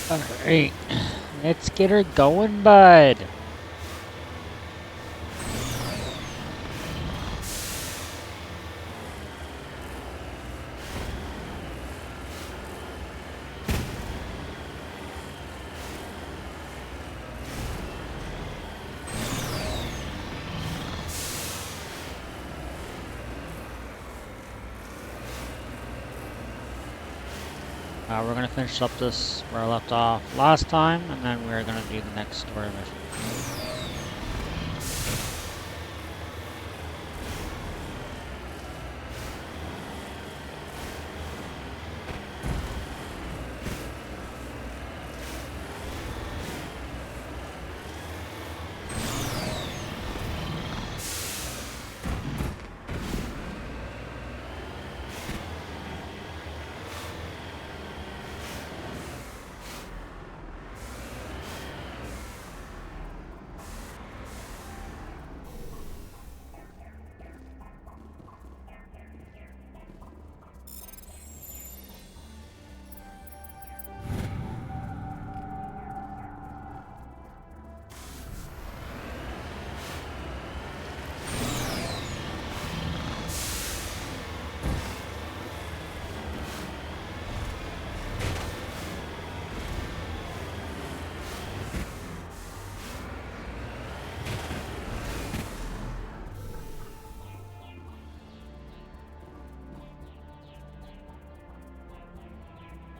Alright, let's get her going, bud. We're gonna finish up this where I left off last time, and then we're gonna do the next story mission.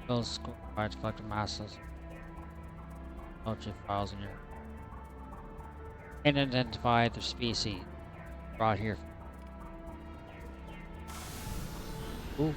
Those school provides collected masses of files in your and identify the species brought here. Ooh.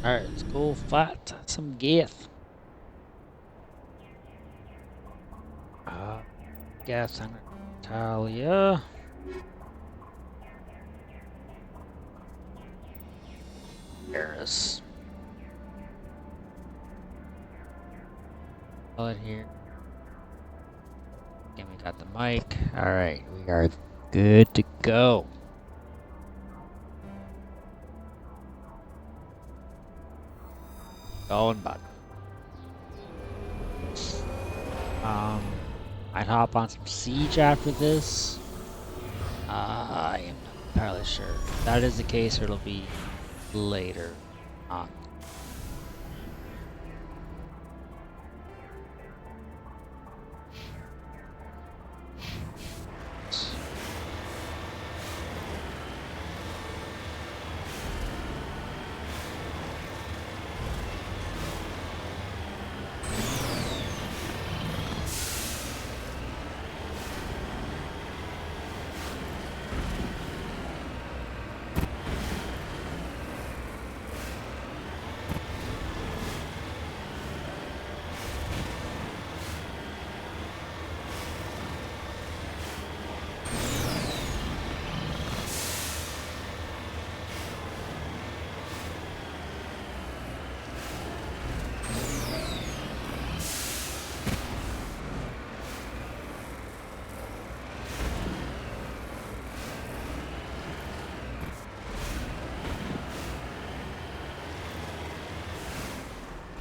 Alright, let's go fight some Geth. Gas and Natalia. Paris. Out here. And we got the mic. Alright, we are good to go. Going, bud. I'd hop on some Siege after this. I am not entirely sure. If that is the case, it'll be later. Not.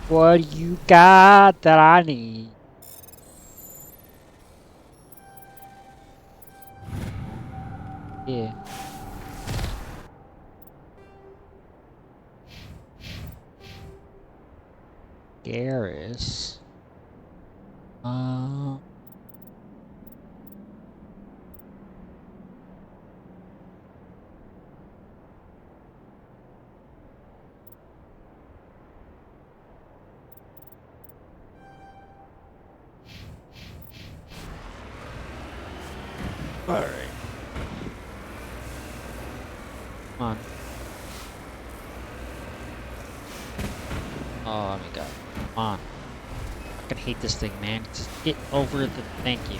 What do you got that I need? Yeah. Garrus. Alright. Come on. Oh my god. Come on. I fucking hate this thing, man. Just get over the thank you.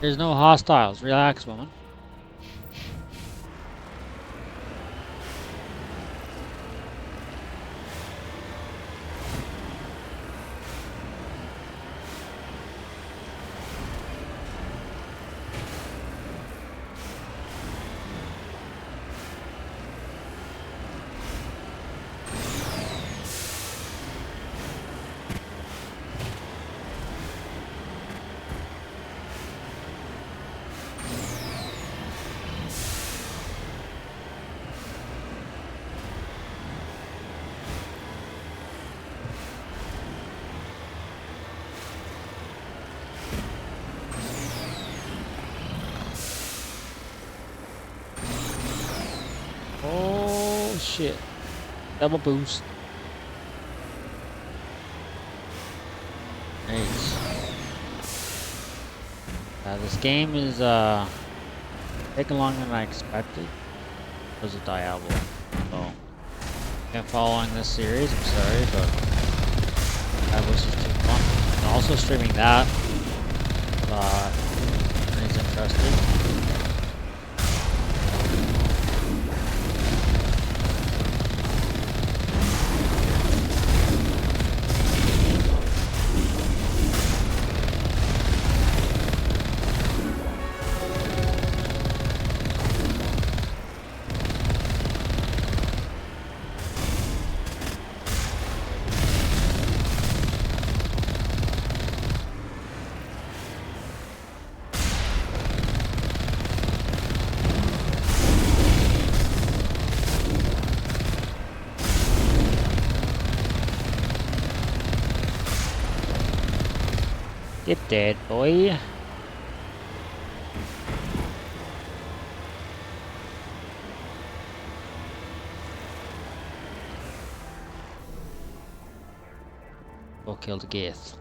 There's no hostiles. Relax, woman. Oh shit. Double boost. Nice. This game is taking longer than I expected because of Diablo. So if following this series, I'm sorry, but Diablo's just too fun. And also streaming that. Is interesting. Get dead, boy. We'll kill the Geth.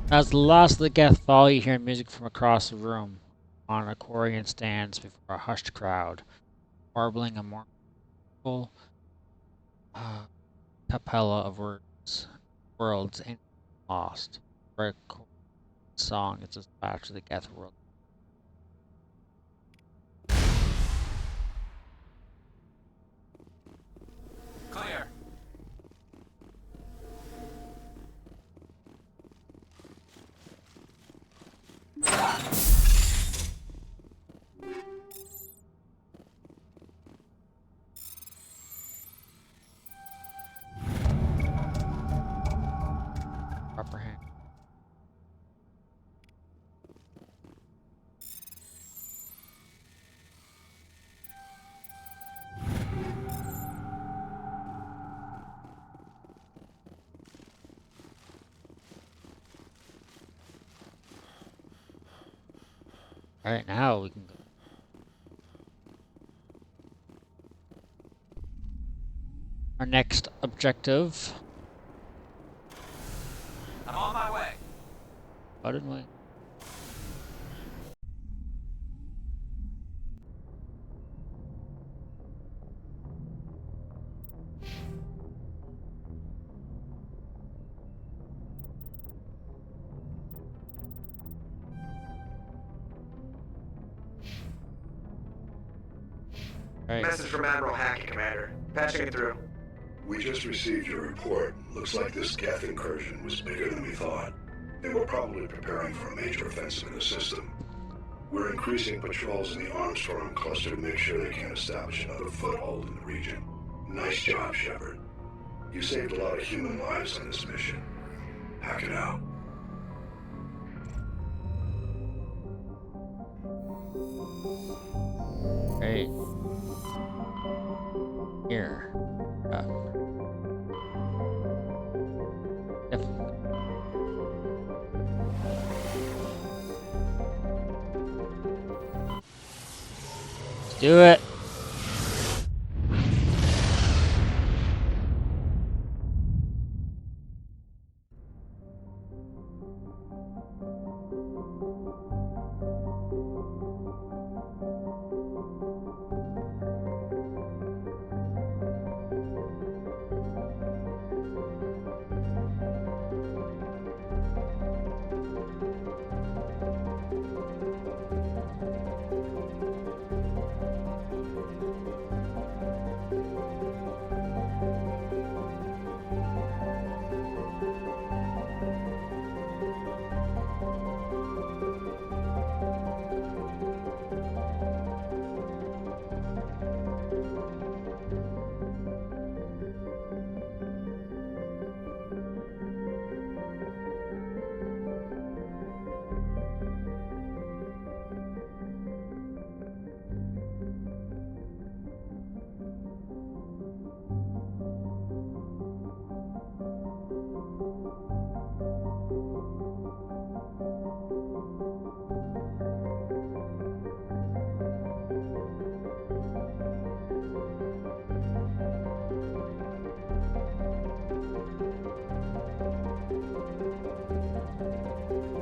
As the last of the Geth fall, you hear music from across the room. On a Quarian stands before a hushed crowd, warbling a mournful capella of worlds ancient and lost. For a song, it's a dispatch to the Geth world. Clear. Upper hand. Alright, now we can go. Our next objective. I'm on my way. How did we? Right. Message from Admiral Hackett, Commander. Patching it through. We just received your report. Looks like this Geth incursion was bigger than we thought. They were probably preparing for a major offensive in the system. We're increasing patrols in the Armstrong cluster to make sure they can't establish another foothold in the region. Nice job, Shepard. You saved a lot of human lives on this mission. Hack it out. Right. Here. Definitely. Let's do it.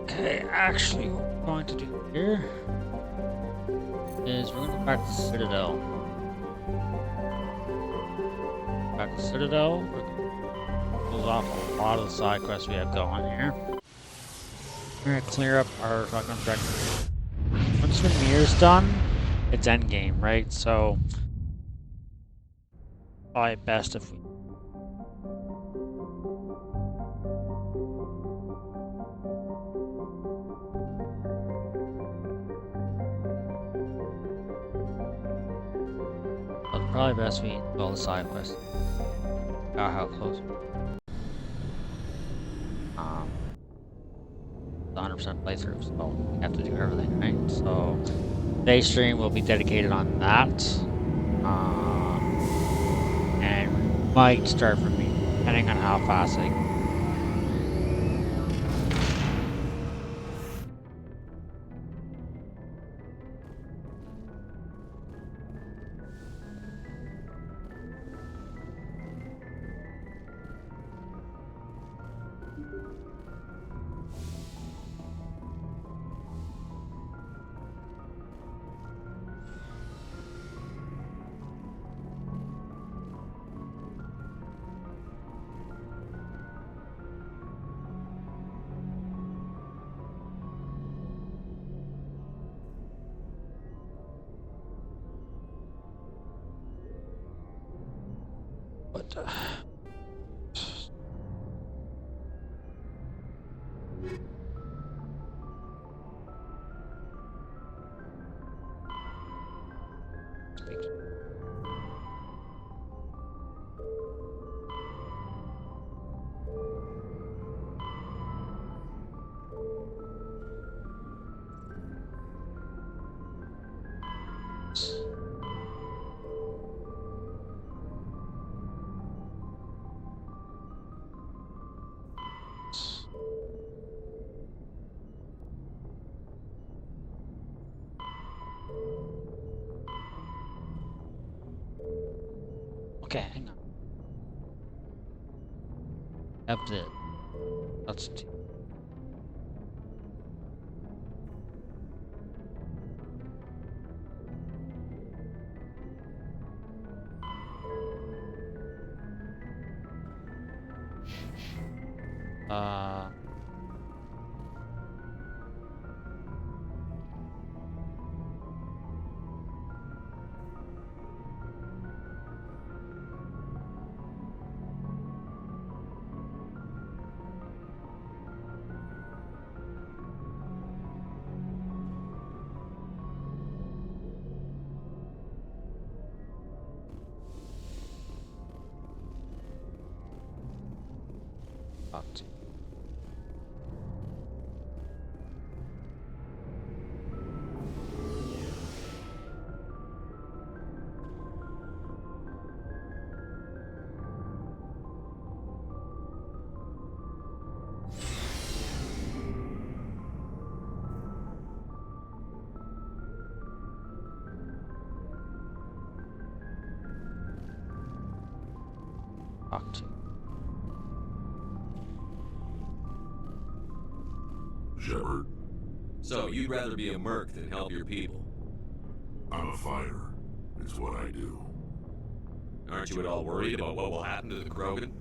Okay, actually what we're going to do here is we're going to go back to the Citadel. back to Citadel. Close off a lot of the side quests we have going here. We're gonna clear up our shotgun objective. Once Ramir's done, it's endgame, right? So probably best if we probably best we do all the side quests. How close. 100% playthrough, so we have to do everything, right? So today's stream will be dedicated on that. And we might start from me, depending on how fast I go. But okay, hang on. Have the that's two. Fucked. Fucked. Shepard, So you'd rather be a merc than help your people? I'm a fighter. It's what I do. Aren't you at all worried about what will happen to the Krogan?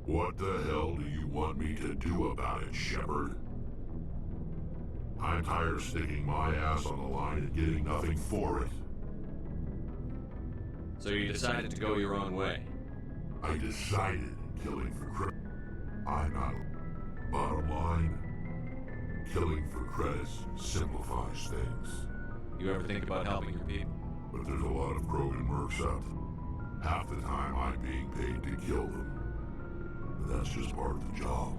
What the hell do you want me to do about it, Shepard? I'm tired of sticking my ass on the line and getting nothing for it. So you decided to go your own way? I decided killing for credit. I'm not. Bottom line, killing for credits simplifies things. You ever think about helping your people? But there's a lot of Krogan mercs out there. Half the time I'm being paid to kill them. But that's just part of the job.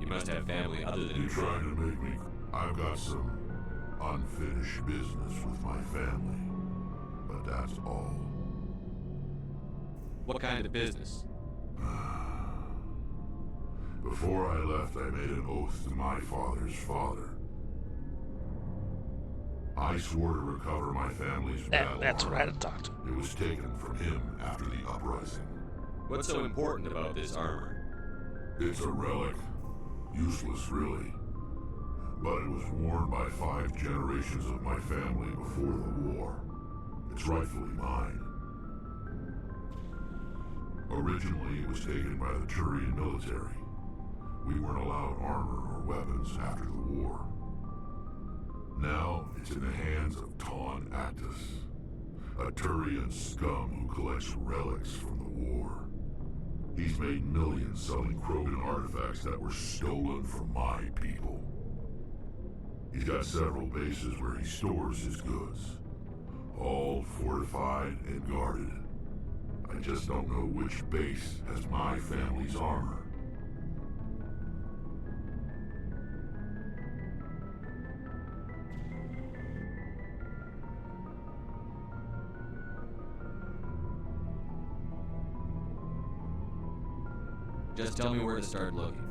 You must have family other than You're your trying to make me... I've got some unfinished business with my family. But that's all. What kind of business? Before I left, I made an oath to my father's father. I swore to recover my family's battle That's armor. what I had to talk to. It was taken from him after the uprising. What's so important about this armor? It's a relic. Useless, really. But it was worn by 5 generations of my family before the war. It's rightfully mine. Originally, it was taken by the Turian military. We weren't allowed armor or weapons after the war. Now, it's in the hands of Ton Actus, a Turian scum who collects relics from the war. He's made millions selling Krogan artifacts that were stolen from my people. He's got several bases where he stores his goods, all fortified and guarded. I just don't know which base has my family's armor. Just tell me where to start looking.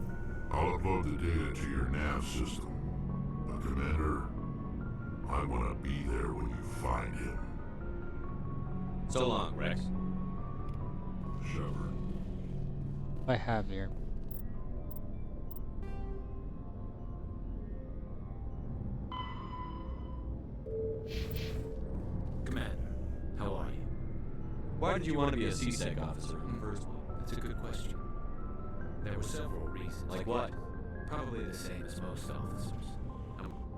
I'll upload the data to your nav system. But Commander, I want to be there when you find him. So long, Rex. Shepard. I have here. Commander, how are you? Why did you want to be a CSEC officer in the first place? That's a good question. There were several reasons. Like what? Probably the same as most officers.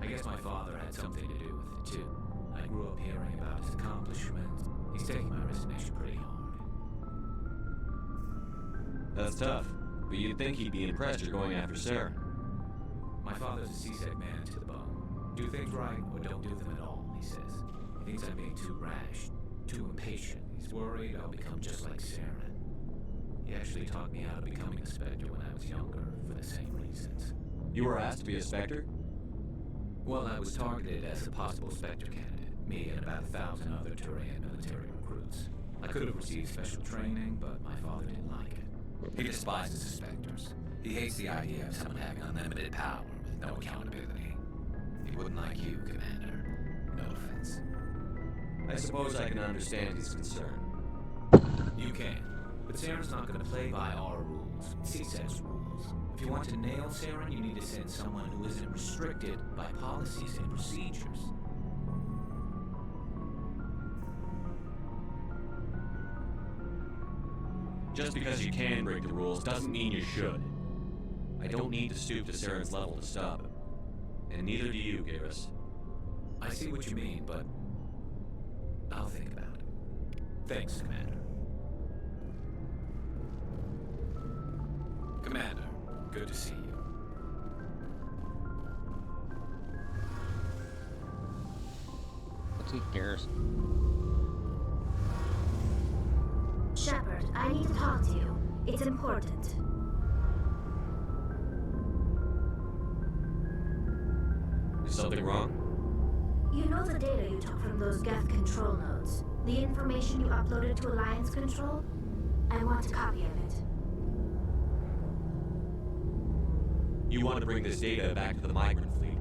I guess my father had something to do with it too. I grew up hearing about his accomplishments. He's taking my resignation pretty hard. That's tough. But you'd think he'd be impressed you're going after Saren. My father's a CSEC man to the bone. Do things right or don't do them at all, he says. He thinks I'm being too rash, too impatient. He's worried I'll become just like Saren. He actually taught me out of becoming a Spectre when I was younger, for the same reasons. You were asked to be a Spectre? Well, I was targeted as a possible Spectre candidate, me and about 1,000 other Turian military recruits. I could have received special training, but my father didn't like it. He despises the Spectres. He hates the idea of someone having unlimited power with no accountability. He wouldn't like you, Commander. No offense. I suppose I can understand his concern. You can. But Saren's not going to play by our rules, CSEC's rules. If you want to nail Saren, you need to send someone who isn't restricted by policies and procedures. Just because you can break the rules doesn't mean you should. I don't need to stoop to Saren's level to stop him. And neither do you, Garrus. I see what you mean, but I'll think about it. Thanks, Commander. Commander, good to see you. Let's see, Garrus. Shepard, I need to talk to you. It's important. Is something wrong? You know the data you took from those Geth control nodes? The information you uploaded to Alliance Control? I want a copy of it. You want to bring this data back to the migrant fleet?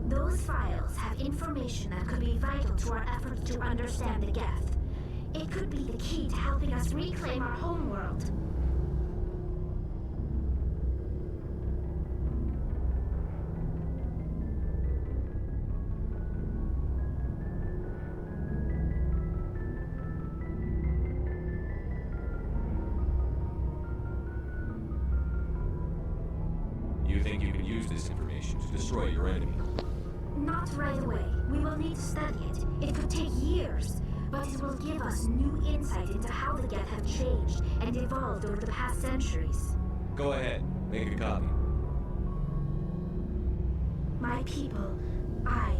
Those files have information that could be vital to our efforts to understand the Geth. It could be the key to helping us reclaim our homeworld. You think you can use this information to destroy your enemy? Not right away. We will need to study it. It could take years, but it will give us new insight into how the Geth have changed and evolved over the past centuries. Go ahead, make a copy. My people, I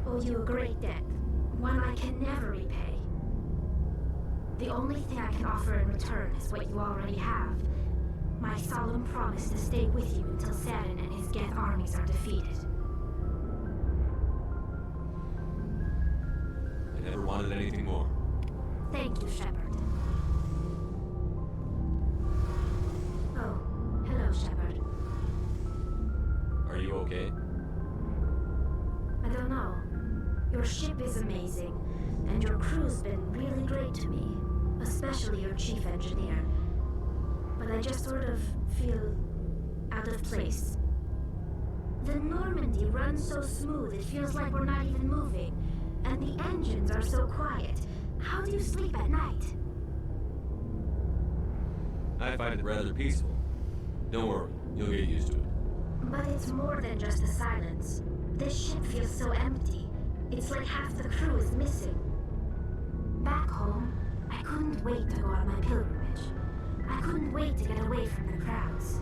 owe you a great debt, one I can never repay. The only thing I can offer in return is what you already have. My solemn promise to stay with you until Saren and his Geth armies are defeated. I never wanted anything more. Thank you, Shepard. Oh, hello, Shepard. Are you okay? I don't know. Your ship is amazing, and your crew's been really great to me, especially your chief engineer. But I just sort of feel out of place. The Normandy runs so smooth it feels like we're not even moving, and the engines are so quiet. How do you sleep at night? I find it rather peaceful. Don't worry, you'll get used to it. But it's more than just the silence. This ship feels so empty. It's like half the crew is missing. Back home, I couldn't wait to go on my pilgrimage. I couldn't wait to get away from the crowds.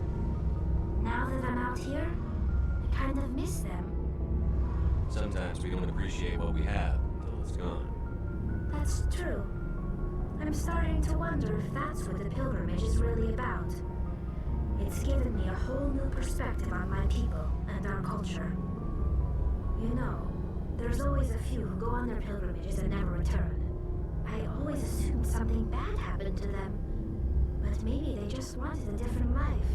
Now that I'm out here, I kind of miss them. Sometimes we don't appreciate what we have until it's gone. That's true. I'm starting to wonder if that's what the pilgrimage is really about. It's given me a whole new perspective on my people and our culture. You know, there's always a few who go on their pilgrimages and never return. I always assumed something bad happened to them. But maybe they just wanted a different life.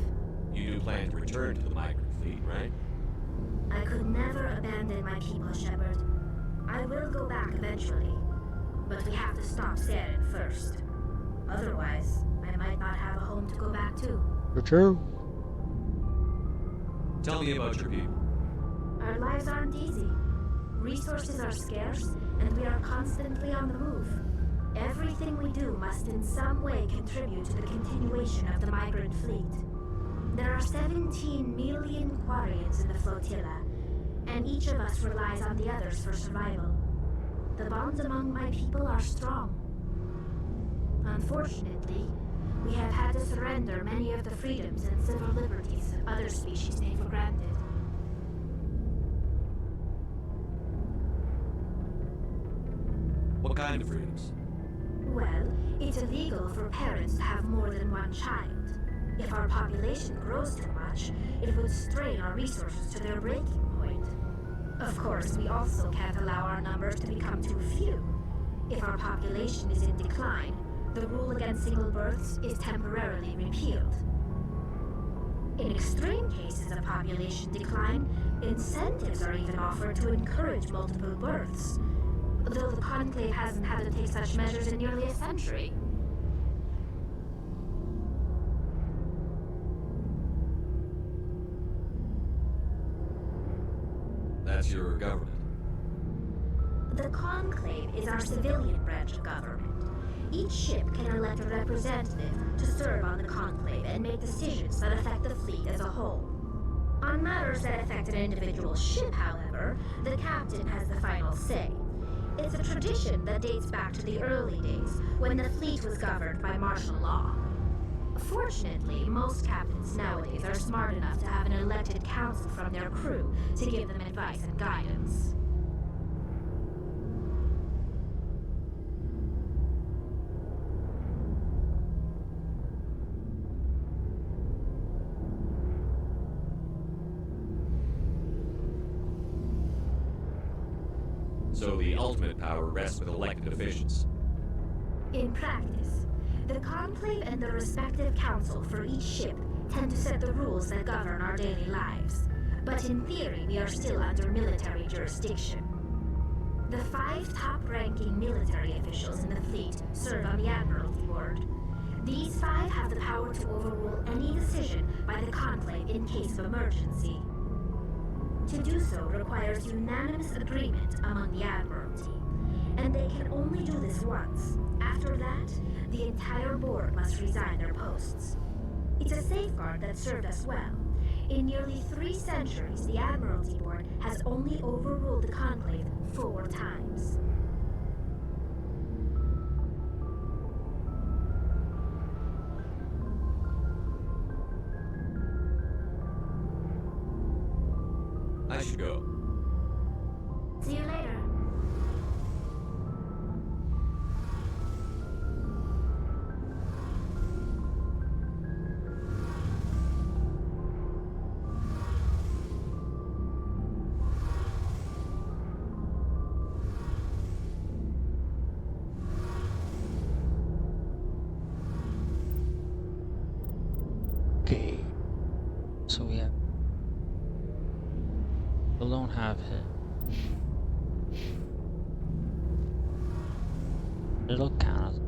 You do plan to return to the migrant fleet, right? I could never abandon my people, Shepard. I will go back eventually. But we have to stop Saren first. Otherwise, I might not have a home to go back to. True. Tell me about your people. Our lives aren't easy. Resources are scarce, and we are constantly on the move. Everything we do must in some way contribute to the continuation of the migrant fleet. There are 17 million Quarians in the flotilla, and each of us relies on the others for survival. The bonds among my people are strong. Unfortunately, we have had to surrender many of the freedoms and civil liberties other species take for granted. What kind of freedoms? Well, it's illegal for parents to have more than one child. If our population grows too much, it would strain our resources to their breaking point. Of course, we also can't allow our numbers to become too few. If our population is in decline, the rule against single births is temporarily repealed. In extreme cases of population decline, incentives are even offered to encourage multiple births, though the Conclave hasn't had to take such measures in nearly a century. That's your government. The Conclave is our civilian branch of government. Each ship can elect a representative to serve on the Conclave and make decisions that affect the fleet as a whole. On matters that affect an individual ship, however, the captain has the final say. It's a tradition that dates back to the early days, when the fleet was governed by martial law. Fortunately, most captains nowadays are smart enough to have an elected council from their crew to give them advice and guidance. So the ultimate power rests with elected officials. In practice, the Conclave and the respective council for each ship tend to set the rules that govern our daily lives. But in theory, we are still under military jurisdiction. The 5 top-ranking military officials in the fleet serve on the Admiralty Board. These 5 have the power to overrule any decision by the Conclave in case of emergency. To do so requires unanimous agreement among the Admiralty, and they can only do this once. After that, the entire board must resign their posts. It's a safeguard that served us well. In nearly 3 centuries, the Admiralty Board has only overruled the Conclave 4 times. I should go. See you later. Okay. So we have. We don't have hit. It'll count as.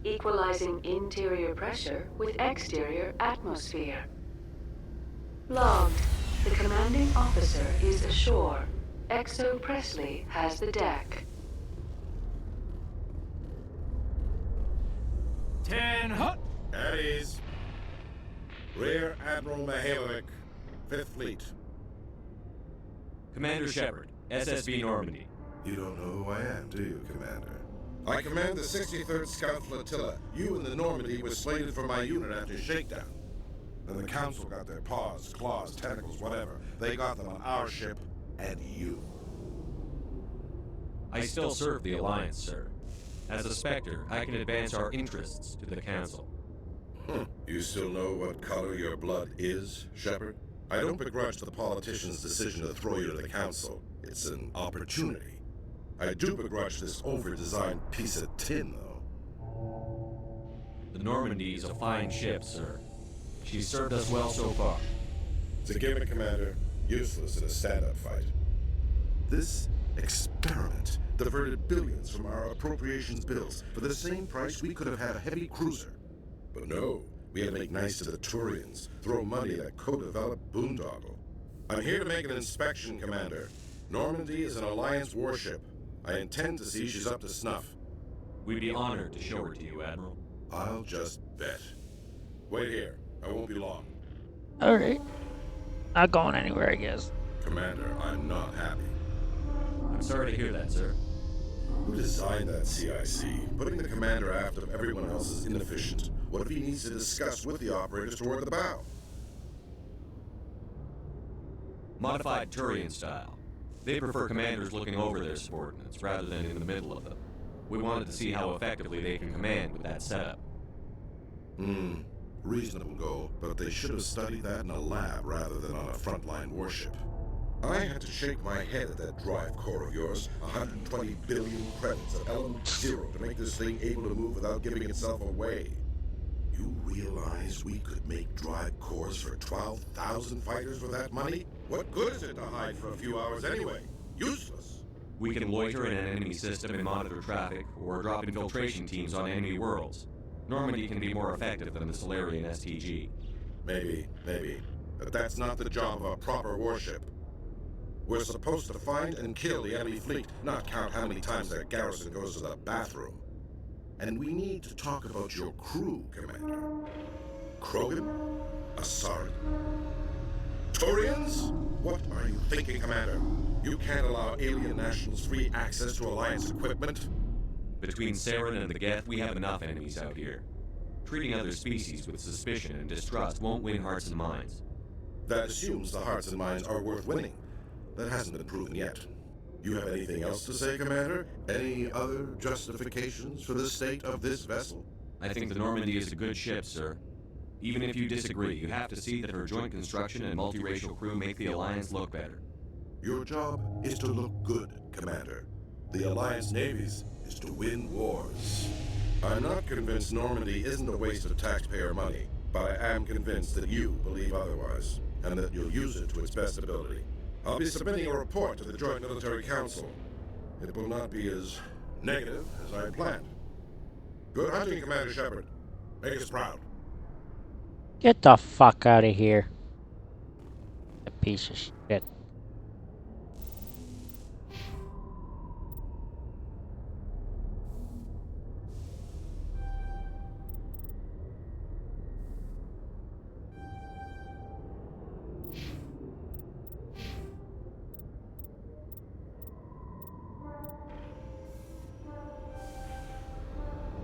equalizing interior pressure with exterior atmosphere. Logged. The commanding officer is ashore. Exo Presley has the deck. 10 hut! At ease. Rear Admiral Mihailovic, 5th Fleet. Commander Shepard, SSB Normandy. You don't know who I am, do you, Commander? I command the 63rd Scout Flotilla. You and the Normandy were slated for my unit after shakedown. Then the Council got their paws, claws, tentacles, whatever. They got them on our ship and you. I still serve the Alliance, sir. As a Spectre, I can advance our interests to the Council. You still know what color your blood is, Shepard? I don't begrudge the politician's decision to throw you to the Council. It's an opportunity. I do begrudge this over-designed piece of tin, though. The Normandy is a fine ship, sir. She's served us well so far. It's a gimmick, Commander. Useless in a stand-up fight. This experiment diverted billions from our appropriations bills. For the same price, we could have had a heavy cruiser. But no, we had to make nice to the Turians, throw money at a co-developed boondoggle. I'm here to make an inspection, Commander. Normandy is an Alliance warship. I intend to see she's up to snuff. We'd be honored to show her to you, Admiral. I'll just bet. Wait here. I won't be long. Alright. Not going anywhere, I guess. Commander, I'm not happy. I'm sorry to hear that, sir. Who designed that CIC? Putting the commander aft of everyone else is inefficient. What if he needs to discuss with the operators toward the bow? Modified Turian style. They prefer commanders looking over their subordinates rather than in the middle of them. We wanted to see how effectively they can command with that setup. Reasonable goal, but they should have studied that in a lab rather than on a frontline warship. I had to shake my head at that drive core of yours. 120 billion credits of element 0 to make this thing able to move without giving itself away. You realize we could make drive cores for 12,000 fighters with that money? What good is it to hide for a few hours anyway? Useless. We can loiter in an enemy system and monitor traffic, or drop infiltration teams on enemy worlds. Normandy can be more effective than the Solarian STG. Maybe. But that's not the job of a proper warship. We're supposed to find and kill the enemy fleet, not count how many times their garrison goes to the bathroom. And we need to talk about your crew, Commander. Krogan? Asari? Turians? What are you thinking, Commander? You can't allow alien nationals free access to Alliance equipment? Between Saren and the Geth, we have enough enemies out here. Treating other species with suspicion and distrust won't win hearts and minds. That assumes the hearts and minds are worth winning. That hasn't been proven yet. You have anything else to say, Commander? Any other justifications for the state of this vessel? I think the Normandy is a good ship, sir. Even if you disagree, you have to see that her joint construction and multiracial crew make the Alliance look better. Your job is to look good, Commander. The Alliance navies is to win wars. I'm not convinced Normandy isn't a waste of taxpayer money, but I am convinced that you believe otherwise, and that you'll use it to its best ability. I'll be submitting a report to the Joint Military Council. It will not be as negative as I planned. Good hunting, Commander Shepard. Make us proud. Get the fuck out of here. A piece of shit.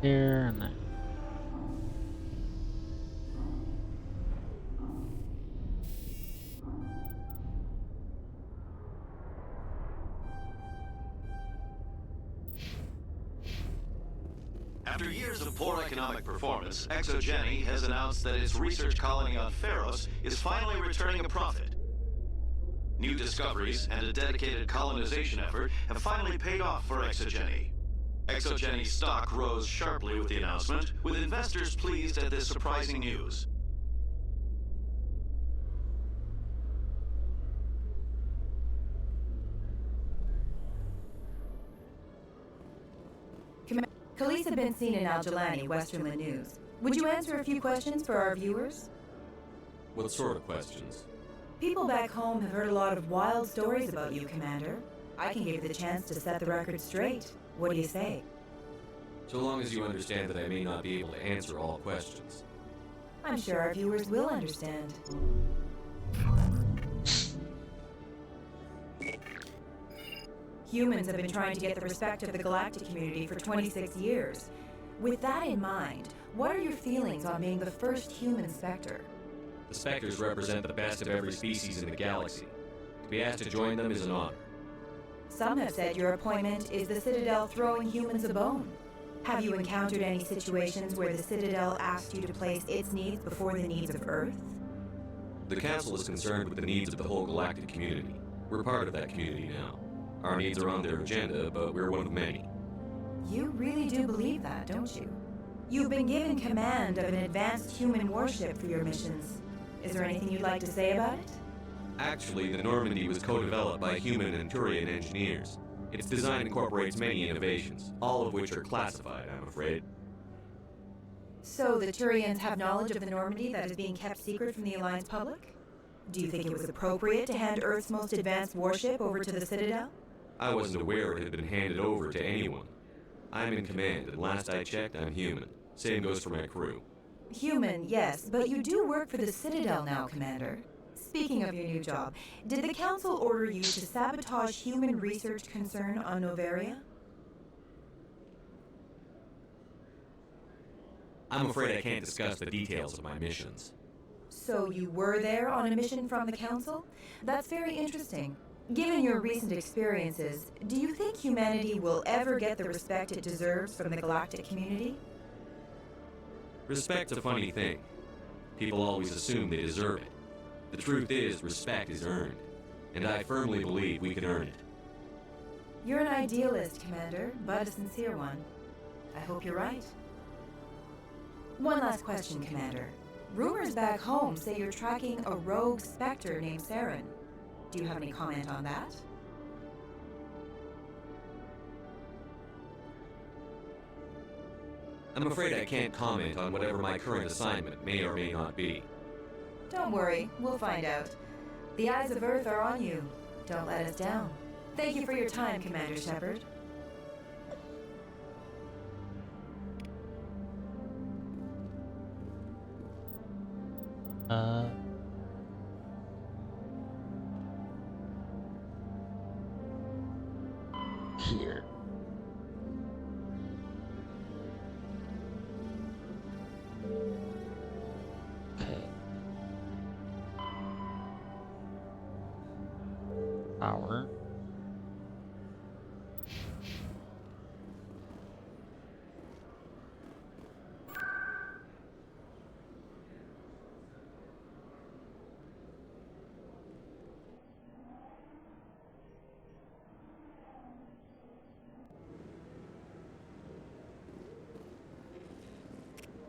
Here and there. After years of poor economic performance, ExoGeni has announced that its research colony on Feros is finally returning a profit. New discoveries and a dedicated colonization effort have finally paid off for ExoGeni. ExoGeni's stock rose sharply with the announcement, with investors pleased at this surprising news. Khalees have been seen in Al-Jalani, Westerland News. Would you answer a few questions for our viewers? What sort of questions? People back home have heard a lot of wild stories about you, Commander. I can give you the chance to set the record straight. What do you say? So long as you understand that I may not be able to answer all questions. I'm sure our viewers will understand. Humans have been trying to get the respect of the galactic community for 26 years. With that in mind, what are your feelings on being the first human Spectre? The Spectres represent the best of every species in the galaxy. To be asked to join them is an honor. Some have said your appointment is the Citadel throwing humans a bone. Have you encountered any situations where the Citadel asked you to place its needs before the needs of Earth? The Council is concerned with the needs of the whole galactic community. We're part of that community now. Our needs are on their agenda, but we're one of many. You really do believe that, don't you? You've been given command of an advanced human warship for your missions. Is there anything you'd like to say about it? Actually, the Normandy was co-developed by human and Turian engineers. Its design incorporates many innovations, all of which are classified, I'm afraid. So the Turians have knowledge of the Normandy that is being kept secret from the Alliance public? Do you think it was appropriate to hand Earth's most advanced warship over to the Citadel? I wasn't aware it had been handed over to anyone. I'm in command, and last I checked, I'm human. Same goes for my crew. Human, yes, but you do work for the Citadel now, Commander. Speaking of your new job, did the Council order you to sabotage human research concern on Noveria? I'm afraid I can't discuss the details of my missions. So you were there on a mission from the Council? That's very interesting. Given your recent experiences, do you think humanity will ever get the respect it deserves from the galactic community? Respect's a funny thing. People always assume they deserve it. The truth is, respect is earned, and I firmly believe we can earn it. You're an idealist, Commander, but a sincere one. I hope you're right. One last question, Commander. Rumors back home say you're tracking a rogue Spectre named Saren. Do you have any comment on that? I'm afraid I can't comment on whatever my current assignment may or may not be. Don't worry, we'll find out. The eyes of Earth are on you. Don't let us down. Thank you for your time, Commander Shepard. Here. Okay. Power.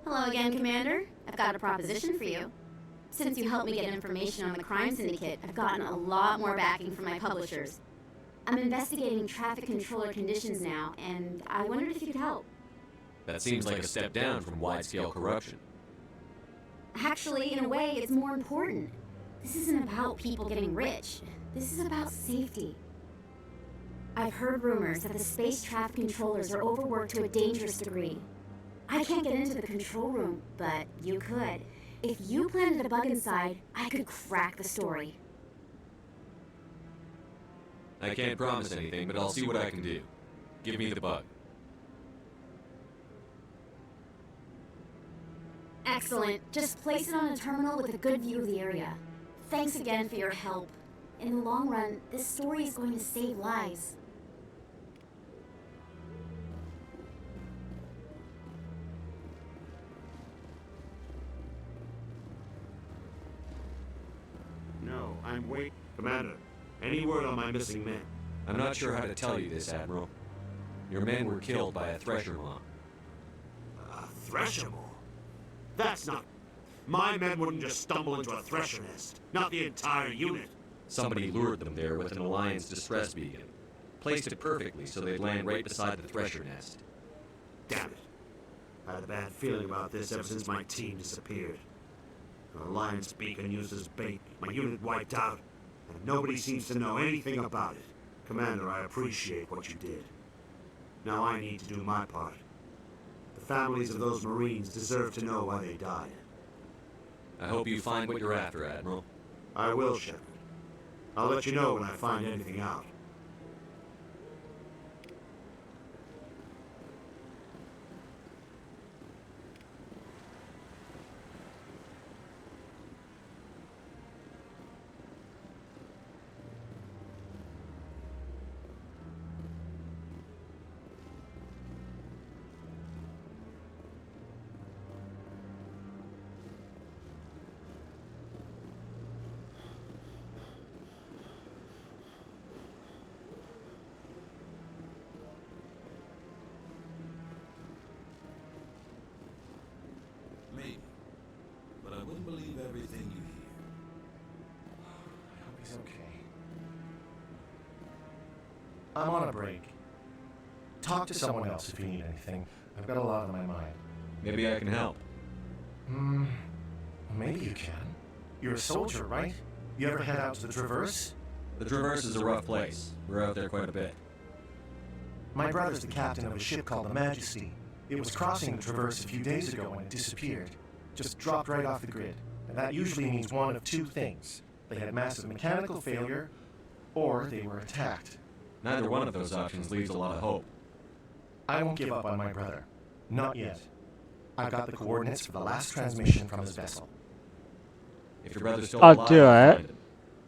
Hello again, Commander. I've got a proposition for you. Since you helped me get information on the crime syndicate, I've gotten a lot more backing from my publishers. I'm investigating traffic controller conditions now, and I wondered if you could help. That seems like a step down from wide-scale corruption. Actually, in a way, it's more important. This isn't about people getting rich. This is about safety. I've heard rumors that the space traffic controllers are overworked to a dangerous degree. I can't get into the control room, but you could. If you planted a bug inside, I could crack the story. I can't promise anything, but I'll see what I can do. Give me the bug. Excellent. Just place it on a terminal with a good view of the area. Thanks again for your help. In the long run, this story is going to save lives. No, I'm wait. Commander, any word on my missing men? I'm not sure how to tell you this, Admiral. Your men were killed by a Thresher Maw. A Thresher Maw? That's not... My men wouldn't just stumble into a Thresher nest. Not the entire unit. Somebody lured them there with an Alliance distress beacon. Placed it perfectly so they'd land right beside the Thresher nest. Damn it. I had a bad feeling about this ever since my team disappeared. An Alliance beacon used as bait, my unit wiped out, and nobody seems to know anything about it. Commander, I appreciate what you did. Now I need to do my part. The families of those Marines deserve to know why they died. I hope you find what you're after, Admiral. I will, Shepard. I'll let you know when I find anything out. Maybe. But I wouldn't believe everything you hear. I hope he's okay. I'm on a break. Talk to someone else if you need anything. I've got a lot on my mind. Maybe I can help. Maybe you can. You're a soldier, right? You ever head out to the Traverse? The Traverse is a rough place. We're out there quite a bit. My brother's the captain of a ship called the Majesty. It was crossing the Traverse a few days ago when it disappeared. Just dropped right off the grid. And that usually means one of two things. They had massive mechanical failure, or they were attacked. Neither one of those options leaves a lot of hope. I won't give up on my brother. Not yet. I've got the coordinates for the last transmission from his vessel. If your brother's still I'll alive, do it. find him.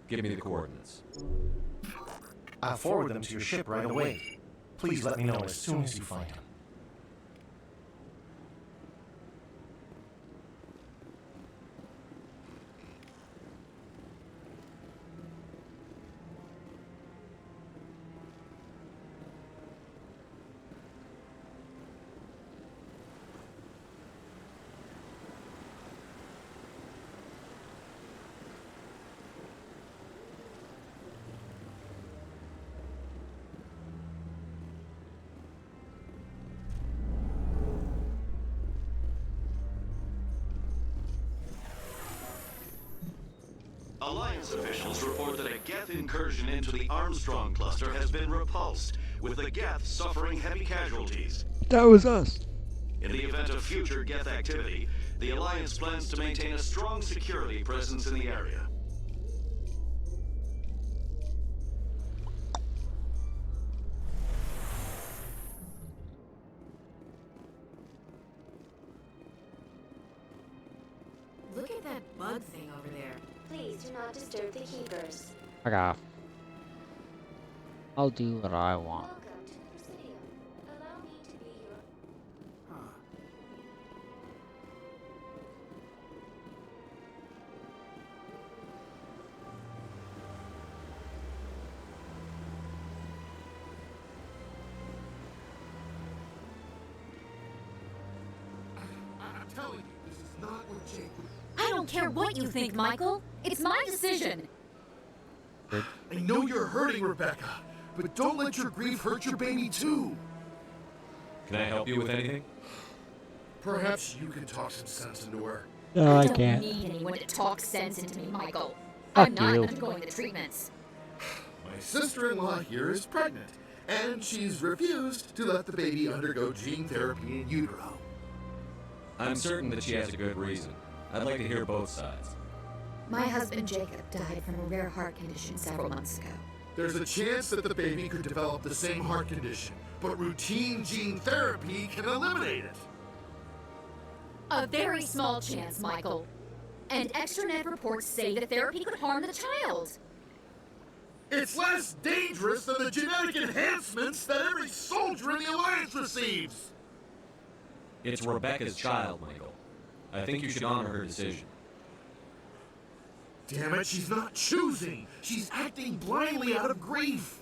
Give me the coordinates. I'll forward them to your ship right away. Please let me know as soon as you find him. Alliance officials report that a Geth incursion into the Armstrong cluster has been repulsed, with the Geth suffering heavy casualties. That was us. In the event of future Geth activity, the Alliance plans to maintain a strong security presence in the area. Look at that bug thing over there. Please do not disturb the keepers. Fuck off. I'll do what I want. Welcome to the Presidium. Allow me to be your... I'm telling you, this is not what Jake would... I don't care what you think, Michael. It's my decision. I know you're hurting, Rebecca, but don't let your grief hurt your baby too. Can I help you with anything? Perhaps you can talk some sense into her. No, I don't can't. need anyone to talk sense into me, Michael. Fuck I'm not you. undergoing the treatments. My sister-in-law here is pregnant, and she's refused to let the baby undergo gene therapy in utero. I'm certain that she has a good reason. I'd like to hear both sides. My husband Jacob died from a rare heart condition several months ago. There's a chance that the baby could develop the same heart condition, but routine gene therapy can eliminate it. A very small chance, Michael. And extranet reports say that therapy could harm the child. It's less dangerous than the genetic enhancements that every soldier in the Alliance receives. It's Rebecca's child, Michael. I think you should honor her decision. Damn it, she's not choosing. She's acting blindly out of grief.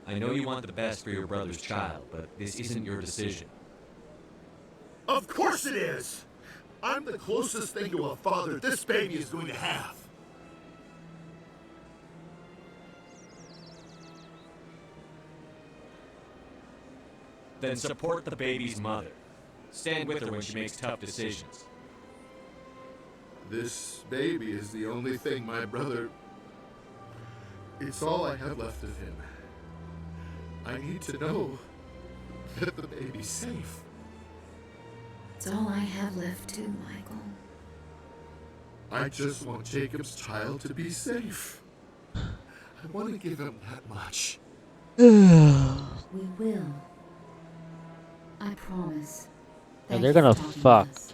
I know you want the best for your brother's child, but this isn't your decision. Of course it is. I'm the closest thing to a father this baby is going to have. Then support the baby's mother. Stand with her when she makes tough decisions. This baby is the only thing my brother... It's all I have left of him. I need to know that the baby's safe. It's all I have left too, Michael. I just want Jacob's child to be safe. I want to give him that much. We will. I promise. Yeah, Thank they're you gonna for talking fuck. with us.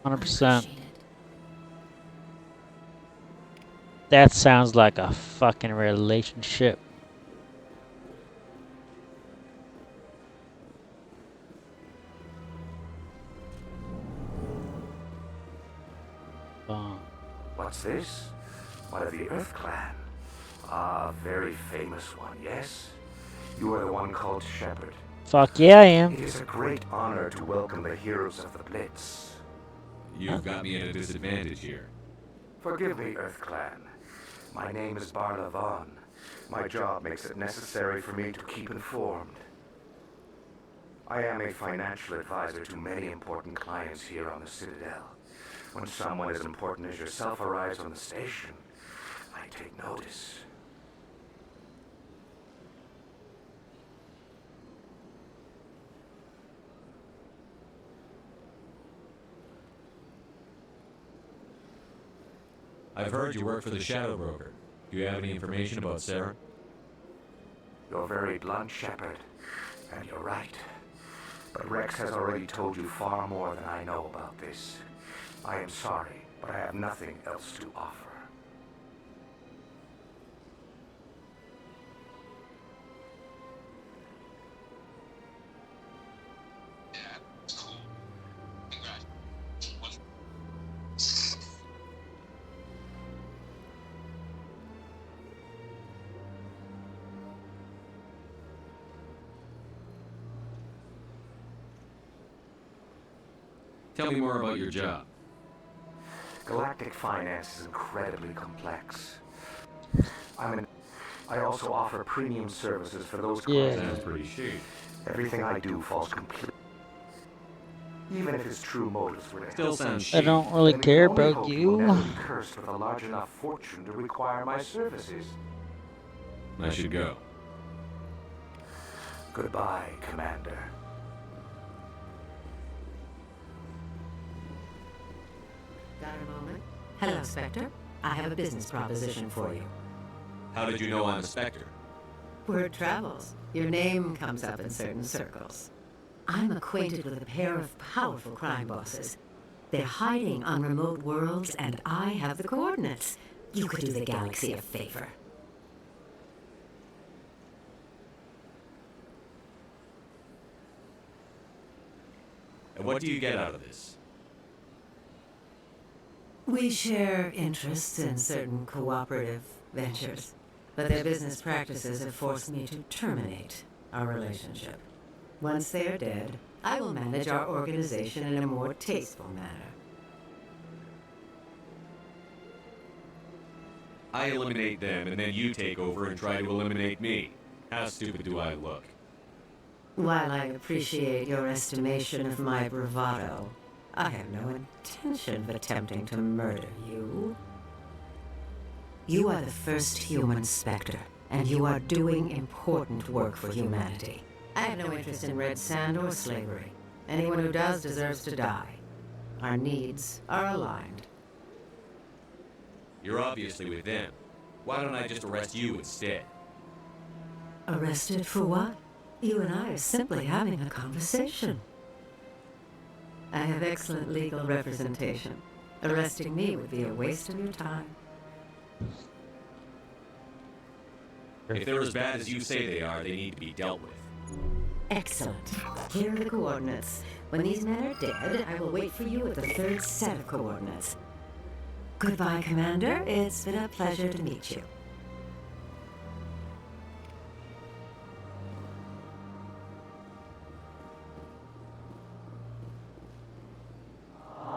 100%. That sounds like a fucking relationship. What's this? One of the Earth Clan. Ah, a very famous one, yes? You are the one called Shepard. Fuck yeah, I am. It is a great honor to welcome the heroes of the Blitz. You've got me at a disadvantage here. Forgive me, Earth Clan. My name is Barla Vaughn. My job makes it necessary for me to keep informed. I am a financial advisor to many important clients here on the Citadel. When someone as important as yourself arrives on the station, I take notice. I've heard you work for the Shadow Broker. Do you have any information about Sarah? You're very blunt, Shepard, and you're right. But Rex has already told you far more than I know about this. I am sorry, but I have nothing else to offer. Tell me more about your job. Galactic finance is incredibly complex. I also offer premium services for those clients. Sounds pretty chic. Everything I do falls completely. Even if his true motives were to Still sounds I chic. don't really then we care can only about hope he will never you. be cursed with a large enough fortune to require my services. I should go. Goodbye, Commander. Got a moment? Hello, Spectre. I have a business proposition for you. How did you know I'm a Spectre? Word travels. Your name comes up in certain circles. I'm acquainted with a pair of powerful crime bosses. They're hiding on remote worlds, and I have the coordinates. You could do the galaxy a favor. And what do you get out of this? We share interests in certain cooperative ventures, but their business practices have forced me to terminate our relationship. Once they are dead, I will manage our organization in a more tasteful manner. I eliminate them, and then you take over and try to eliminate me. How stupid do I look? While I appreciate your estimation of my bravado, I have no intention of attempting to murder you. You are the first human Spectre, and you are doing important work for humanity. I have no interest in red sand or slavery. Anyone who does deserves to die. Our needs are aligned. You're obviously with them. Why don't I just arrest you instead? Arrested for what? You and I are simply having a conversation. I have excellent legal representation. Arresting me would be a waste of your time. If they're as bad as you say they are, they need to be dealt with. Excellent. Here are the coordinates. When these men are dead, I will wait for you at the third set of coordinates. Goodbye, Commander. It's been a pleasure to meet you.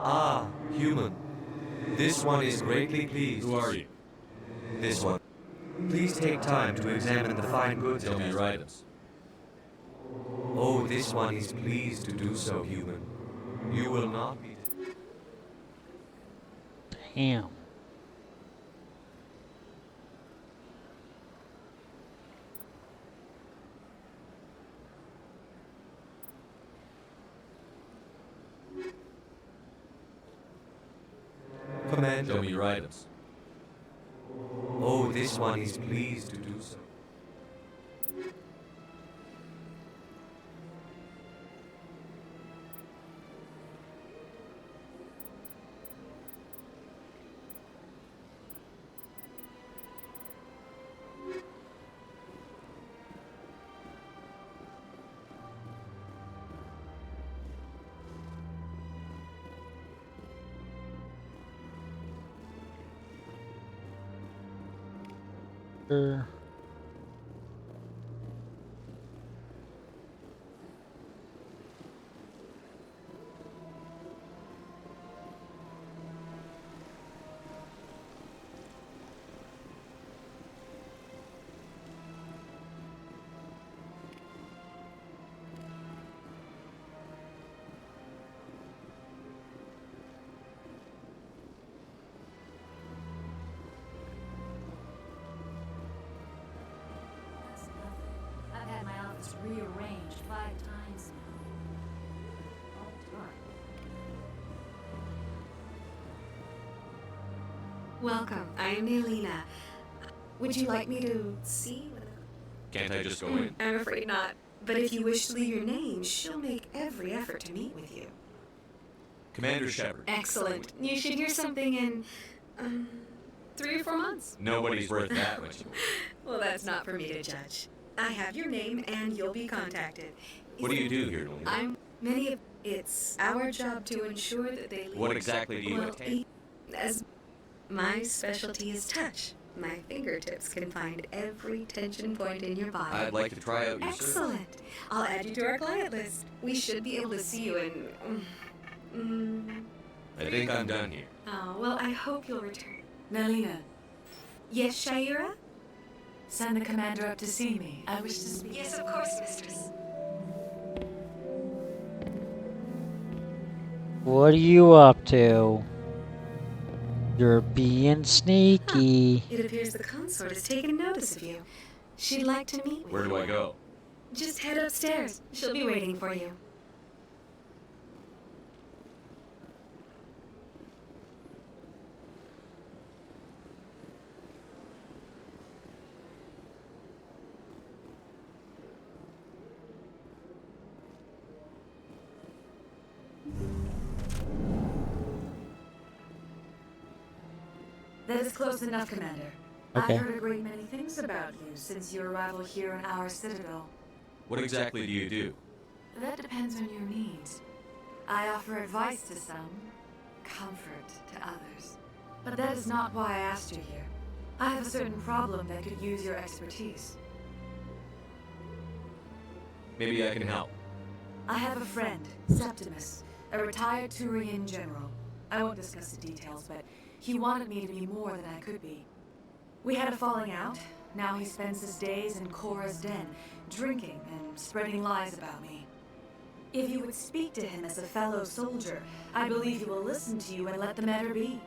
Ah, human. This one is greatly pleased. Who are you? This one. Please take time to examine the fine goods. Tell me your items. Oh, this one is pleased to do so, human. You will not be... Damn. Commander. Show me your items. Oh, this one is pleased to do so. Sure. That's nothing. I've had my office rearranged 5 times now. All the time. Welcome. I'm Nelina. Would you like me to see? Can't I just go in? I'm afraid not. But if you wish to leave your name, she'll make every effort to meet with you. Commander Shepard. Excellent. You should hear something in 3 or 4 months. Nobody's worth that much. Well, that's not for me to judge. I have your name and you'll be contacted. What do you do here, Nelina? It's our job to ensure that they leave. What exactly do you attain? As my specialty is touch. My fingertips can find every tension point in your body. I'd like to try out your service. Excellent. I'll add you to our client list. We should be able to see you in... I think I'm done here. Oh, well, I hope you'll return. Nelina, Yes, Shaira? send the commander up to see me. I wish to speak. Yes, of course, mistress. What are you up to? You're being sneaky. It appears the consort has taken notice of you. She'd like to meet with Where do I go? Just head upstairs. She'll be waiting for you. That is close enough, Commander. Okay. I've heard a great many things about you since your arrival here in our citadel. What exactly do you do? That depends on your needs. I offer advice to some, comfort to others. But that is not why I asked you here. I have a certain problem that could use your expertise. Maybe I can help. I have a friend, Septimus, a retired Turian general. I won't discuss the details, but he wanted me to be more than I could be. We had a falling out. Now he spends his days in Korra's den, drinking and spreading lies about me. If you would speak to him as a fellow soldier, I believe he will listen to you and let the matter be.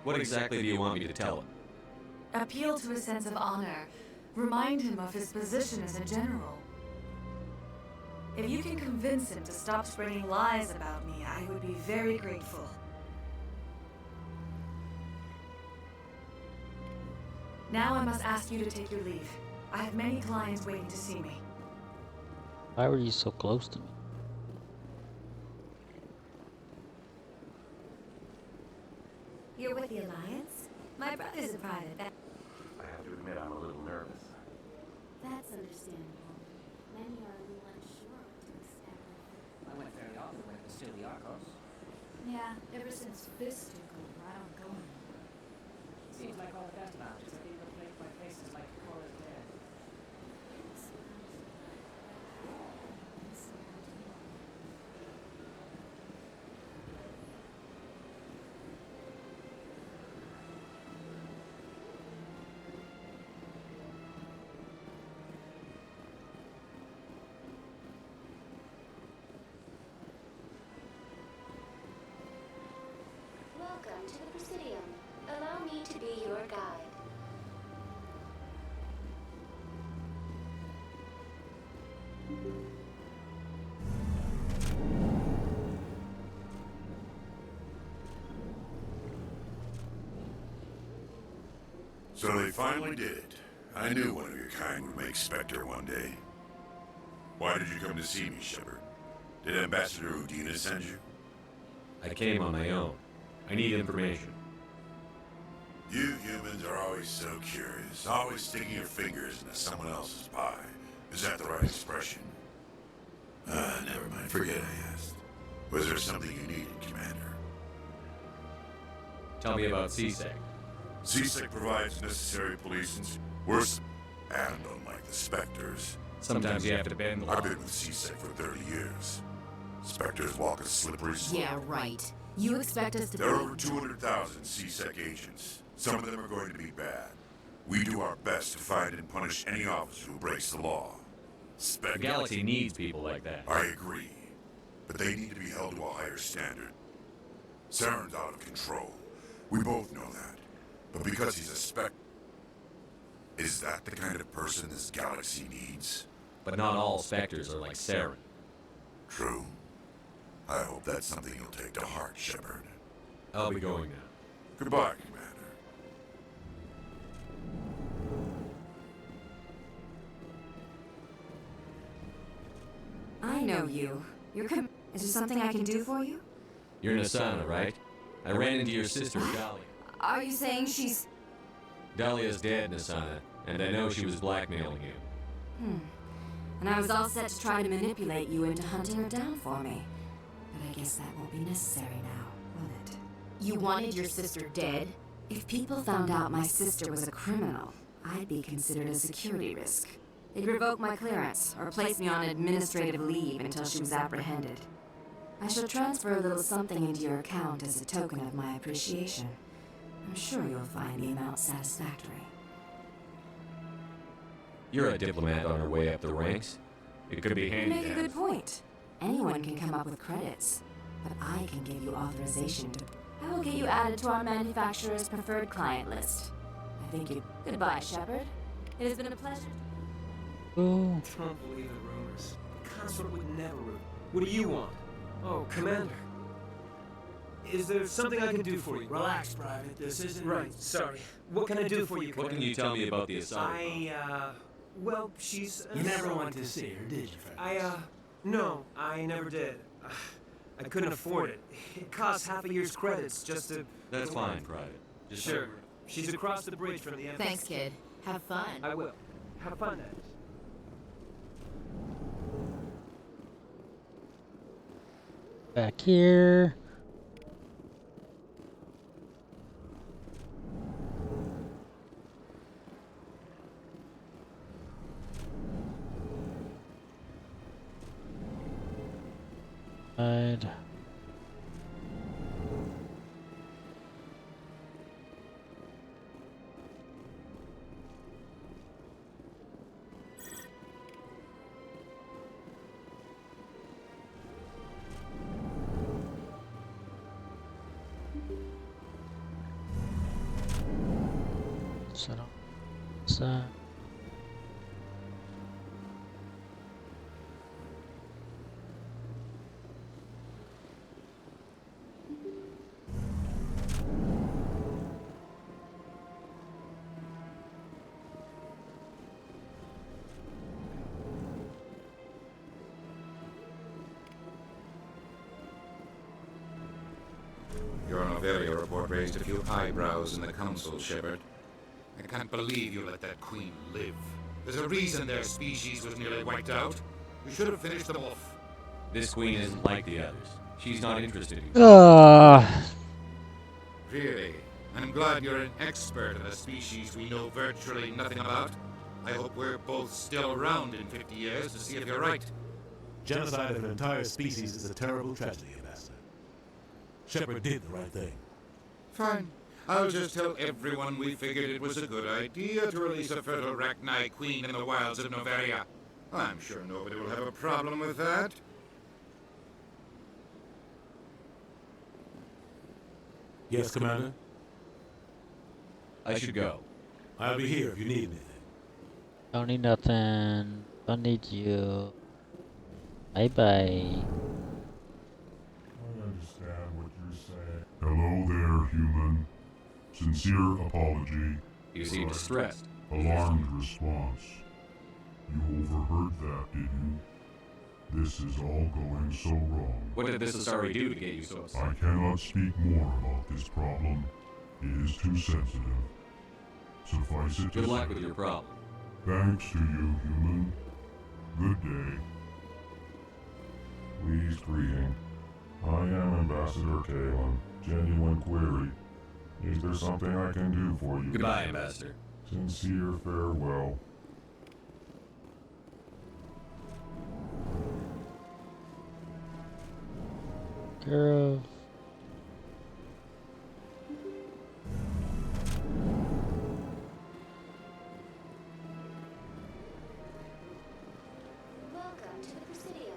What exactly do you want me to tell him? Appeal to his sense of honor. Remind him of his position as a general. If you can convince him to stop spreading lies about me, I would be very grateful. Now I must ask you to take your leave. I have many clients waiting to see me. Why were you so close to me? You're with the Alliance? My brother's a private. I have to admit I'm a little nervous. That's understandable. Many are a little unsure to step I went very often when it was still the Arcos. Yeah, ever since this took over, I don't go anymore. Seems like all the best matches are being replaced by faces like Korra's dead. So they finally did it. I knew one of your kind would make Spectre one day. Why did you come to see me, Shepard? Did Ambassador Udina send you? I came on my own. I need information. You humans are always so curious, always sticking your fingers into someone else's pie. Is that the right expression? Never mind. Forget I asked. Was there something you needed, Commander? Tell me about CSEC. CSEC provides necessary police and worse, and unlike the Spectres. Sometimes you have to bend the law. I've been with CSEC for 30 years. Spectres walk a slippery slope. Yeah, right. You expect us to There are over 200,000 CSEC agents. Some of them are going to be bad. We do our best to find and punish any officer who breaks the law. The galaxy needs people like that. I agree. But they need to be held to a higher standard. Saren's out of control. We both know that. But because he's a Spec... Is that the kind of person this galaxy needs? But not all Spectres are like Saren. True. I hope that's something you'll take to heart, Shepard. I'll be going now. Goodbye, Commander. I know you. Is there something I can do for you? You're Nassana, right? I ran into your sister, Dahlia. Are you saying she's... Dahlia's dead, Nassana, and I know she was blackmailing you. And I was all set to try to manipulate you into hunting her down for me. But I guess that won't be necessary now, will it? You wanted your sister dead? If people found out my sister was a criminal, I'd be considered a security risk. They'd revoke my clearance, or place me on administrative leave until she was apprehended. I shall transfer a little something into your account as a token of my appreciation. I'm sure you'll find the amount satisfactory. You're a diplomat on her way up the ranks. It could be You handy make to a good point. Anyone can come up with credits, but I can give you authorization to... I will get you added to our manufacturer's preferred client list. I think you... Goodbye, Shepard. It has been a pleasure. Ooh. Don't believe the rumors. The consort would never root. What do you want? Oh, Commander. Is there something I can do for you? Relax, Private. This isn't... Right, sorry. What can I do for you, What can you tell me about the Asana? Well, she's... You never went to see her, did you, Fergus? No, I never did. I couldn't afford it. It costs half a year's credits just to... That's fine, Private. Just Sure. She's across the bridge from the embassy. Thanks, kid. Have fun. I will. Have fun, then. Back here. Side. Set up. Side. Your Novelia report raised a few eyebrows in the Council, Shepard. I can't believe you let that queen live. There's a reason their species was nearly wiped out. You should have finished them off. This queen isn't like the others. She's not interested in... Really? I'm glad you're an expert in a species we know virtually nothing about. I hope we're both still around in 50 years to see if you're right. Genocide of an entire species is a terrible tragedy, Ambassador. Shepard did the right thing. Fine. I'll just tell everyone we figured it was a good idea to release a fertile Rachni queen in the wilds of Noveria. I'm sure nobody will have a problem with that. Yes, Commander? I should go. I'll be here if you need anything. Don't need nothing. Don't need you. Bye bye. I understand what you're saying. Hello there, human. Sincere apology. You seem distressed. Alarmed response. You overheard that, did you? This is all going so wrong. What did this Asari do to get you so upset? I cannot speak more about this problem. It is too sensitive. Suffice it to Good luck say, with your problem. thanks to you, human. Good day. Please greeting. I am Ambassador Kalen. Genuine query. Is there something I can do for you? Goodbye, Ambassador. Sincere farewell. Girl. Welcome to the Presidium.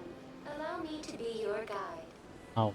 Allow me to be your guide. Oh.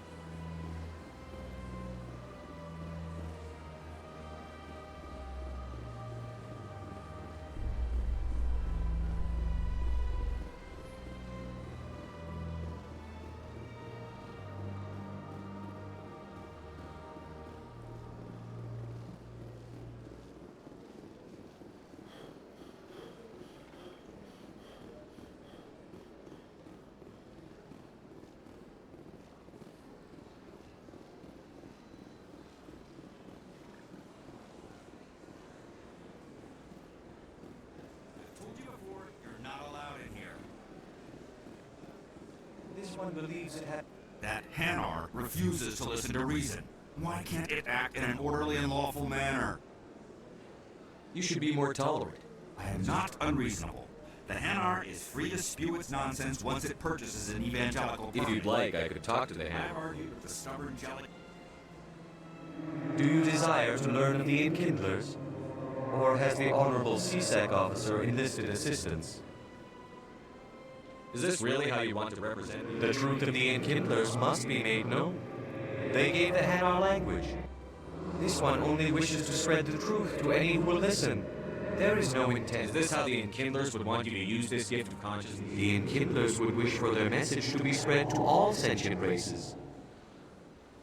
This one believes it had... That Hanar refuses to listen to reason. Why can't it act in an orderly and lawful manner? You should be more tolerant. I am not unreasonable. The Hanar is free to spew its nonsense once it purchases an evangelical If you'd like, I could talk to the I've Hanar. argued with the stubborn jelly. Do you desire to learn of the Enkindlers? Or has the Honorable CSEC officer enlisted assistance? Is this really how you want to represent me? The truth of the Enkindlers must be made known. They gave the Hanar language. This one only wishes to spread the truth to any who will listen. There is no intent. Is this how the Enkindlers would want you to use this gift of consciousness? The Enkindlers would wish for their message to be spread to all sentient races.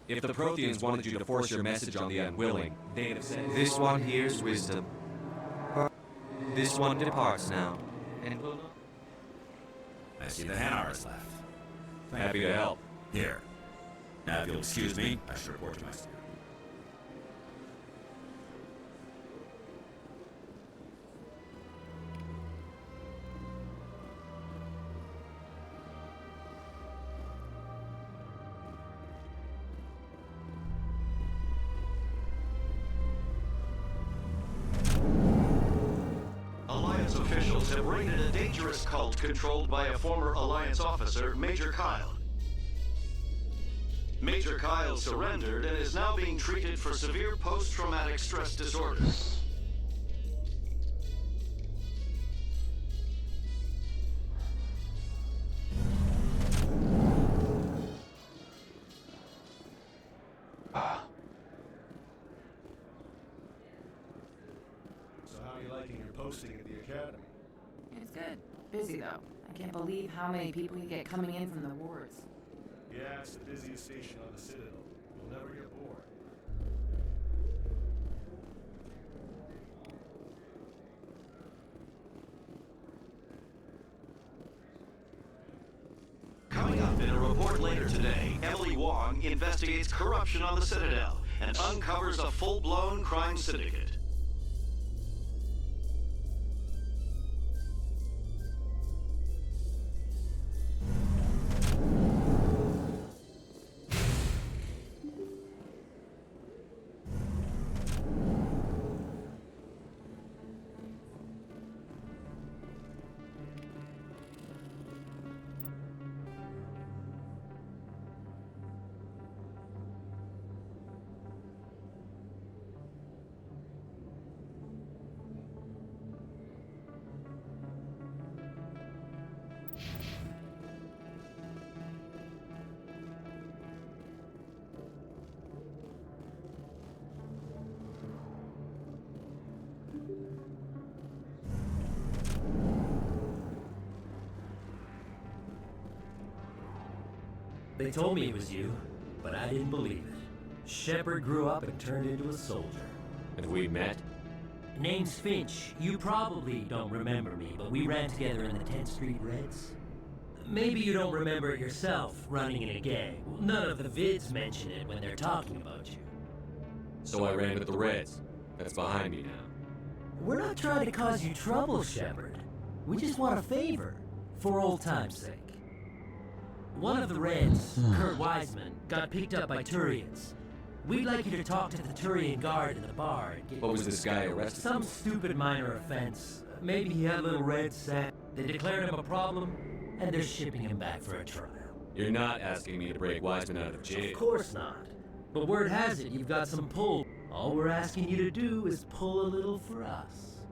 If the Protheans wanted you to force your message on the unwilling, they'd have said... This one hears wisdom. This one departs now, and will not... I see the Hanar is left. Happy to help. Here. Now, if you'll excuse me, I should report to my steer. Alliance officials have raided a dangerous cult controlled by a former Alliance officer, Major Kyle. Major Kyle surrendered and is now being treated for severe post-traumatic stress disorder. So how are you liking your posting at the academy? It's good. Busy though. I can't believe how many people you get coming in from the wards. Yeah, it's the busiest station on the Citadel. You'll never get bored. Coming up in a report later today, Emily Wong investigates corruption on the Citadel and uncovers a full-blown crime syndicate. They told me it was you, but I didn't believe it. Shepard grew up and turned into a soldier. Have we met? Name's Finch. You probably don't remember me, but we ran together in the 10th Street Reds. Maybe you don't remember it yourself, running in a gang. None of the vids mention it when they're talking about you. So I ran with the Reds. That's behind me now. We're not trying to cause you trouble, Shepard. We just want a favor, for old time's sake. One of the Reds, Kurt Wiseman, got picked up by Turians. We'd like you to talk to the Turian guard in the bar and get... What was this guy arrested? Some stupid minor offense. Maybe he had a little red sack. They declared him a problem, and they're shipping him back for a trial. You're not asking me to break Wiseman out of jail. Of course not. But word has it, you've got some pull. All we're asking you to do is pull a little for us.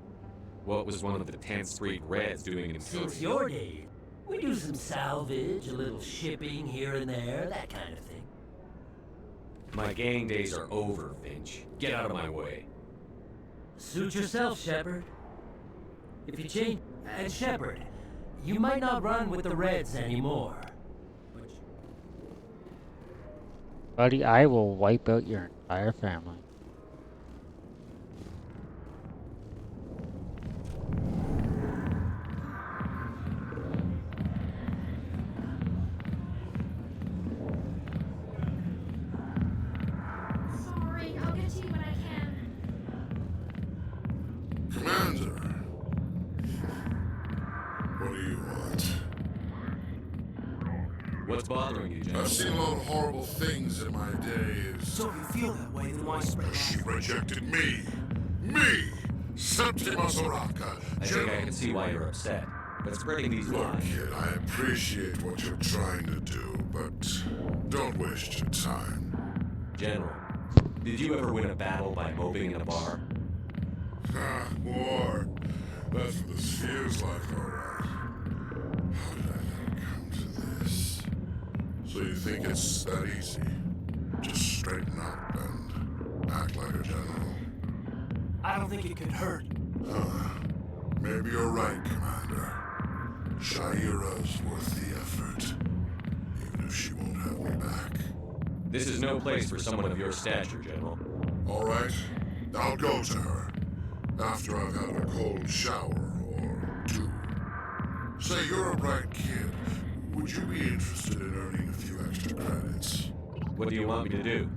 What was one of the 10th Street Reds doing in Since your days, we do some salvage, a little shipping here and there, that kind of thing. My gang days are over, Finch. Get out of my way. Suit yourself, Shepard. If you change... And Shepard, you might not run with the Reds anymore. Buddy, I will wipe out your entire family. Sorry, I'll get to you when I can. Commander, what do you want? What's bothering you, General? I've seen a lot of horrible things in my days. So if you feel that way, then why spread She rejected me! Me! Septima Soraka! I think I can see why you're upset. But spreading these Look, lies... kid, I appreciate what you're trying to do, but don't waste your time. General, did you ever win a battle by moping in a bar? Ah, war. That's what this feels like, alright. How did I let it come to this? So you think it's that easy? Just straighten up and act like a general? I don't think it could hurt. Maybe you're right, Commander. Shaira's worth the effort, even if she won't have me back. This is no place for someone of your stature, General. All right, I'll go to her after I've had a cold shower or two. Say, you're a bright kid. Would you be interested in earning a few extra credits? What do you want me to do?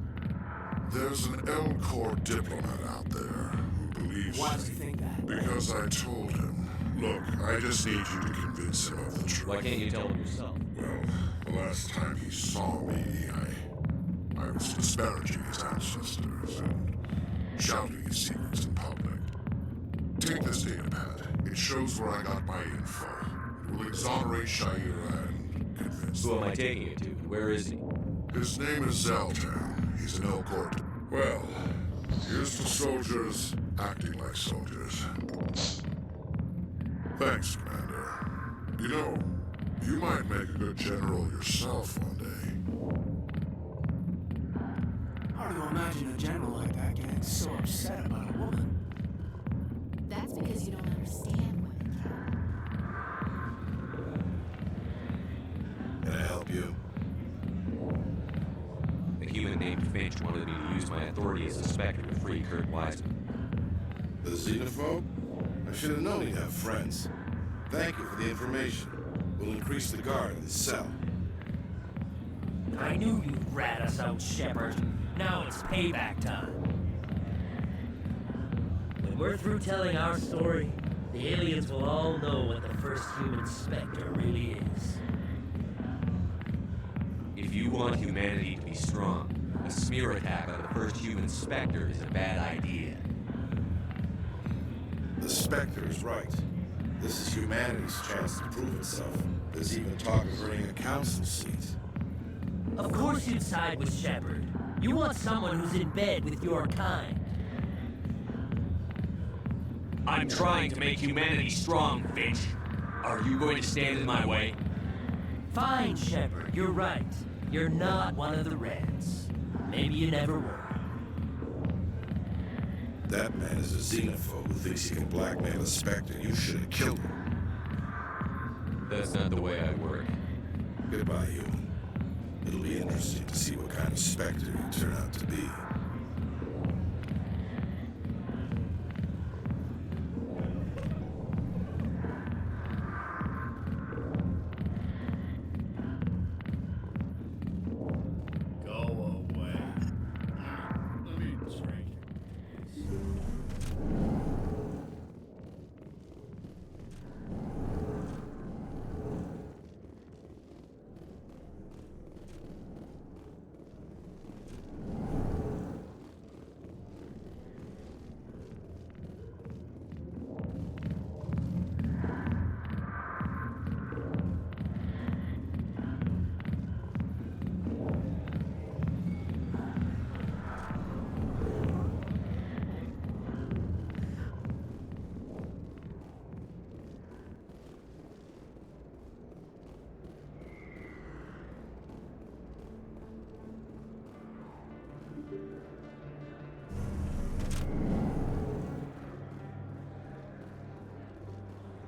There's an Elcor diplomat out there who believes... Why does he think that? Because I told him. Look, I just need you to convince him of the truth. Why can't you tell him yourself? Well, the last time he saw me, I was disparaging his ancestors and shouting his secrets in public. Take this data pad. It shows where I got my info. It will exonerate Shaira and convince Who them. am I taking it to? Where is he? His name is Zaltan. He's an Elcor. Well, here's to soldiers acting like soldiers. Thanks, Commander. You know, you might make a good general yourself one day. Hard to imagine a general like that getting so upset about a woman. That's because you don't understand women. Can I help you? A human named Finch wanted me to use my authority as a Spectre to free Kurt Wiseman. The xenophobe? I should have known he'd have friends. Thank you for the information. We'll increase the guard in the cell. I knew you'd rat us out, Shepard. Now it's payback time. When we're through telling our story, the aliens will all know what the first human Spectre really is. If you want humanity to be strong, a smear attack on the first human Spectre is a bad idea. The Spectre is right. This is humanity's chance to prove itself. There's even talk of earning a council seat. Of course you'd side with Shepard. You want someone who's in bed with your kind. I'm trying to make humanity strong, Finch. Are you going to stand in my way? Fine, Shepard, you're right. You're not one of the Reds. Maybe you never were. That man is a xenophobe who thinks he can blackmail a Spectre. You should have killed him. That's not the way I work. Goodbye, human. It'll be interesting to see what kind of specter you turn out to be.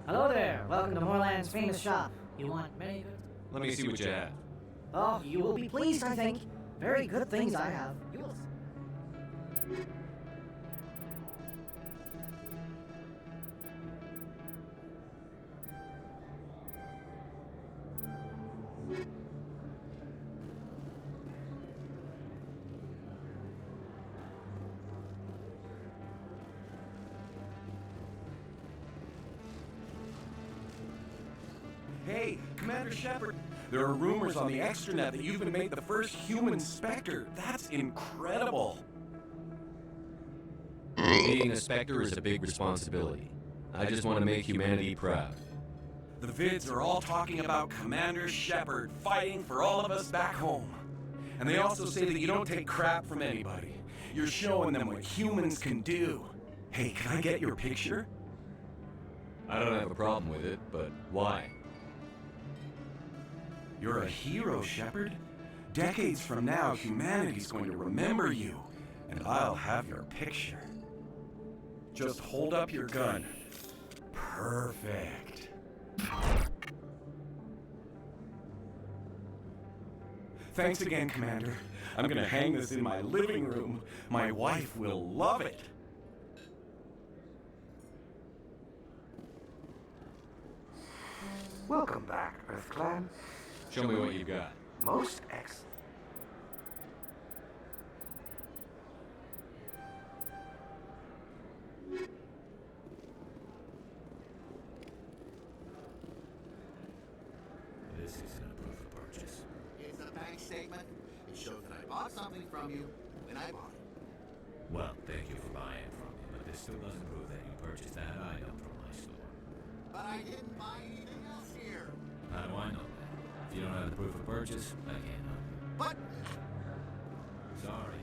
Hello there. Welcome to Moorland's famous shop. You want many good... Let me see what you have. Oh, you will be pleased, I think. Very good things I have. You will... Hey, Commander Shepard, there are rumors on the extranet that you've been made the first human Spectre. That's incredible. Being a Spectre is a big responsibility. I just want to make humanity proud. The vids are all talking about Commander Shepard fighting for all of us back home. And they also say that you don't take crap from anybody. You're showing them what humans can do. Hey, can I get your picture? I don't have a problem with it, but why? You're a hero, Shepard. Decades from now, humanity's going to remember you, and I'll have your picture. Just hold up your gun. Perfect. Thanks again, Commander. I'm gonna hang this in my living room. My wife will love it. Welcome back, EarthClan. Show me what you've got. Most excellent. This isn't a proof of purchase. It's a bank statement. It shows that I bought something from you when I bought it. Well, thank you for buying from me, but this still doesn't prove that you purchased that item from my store. But I didn't buy anything else here. How do I know that? If you don't have the proof of purchase, I can't help you. But... Sorry.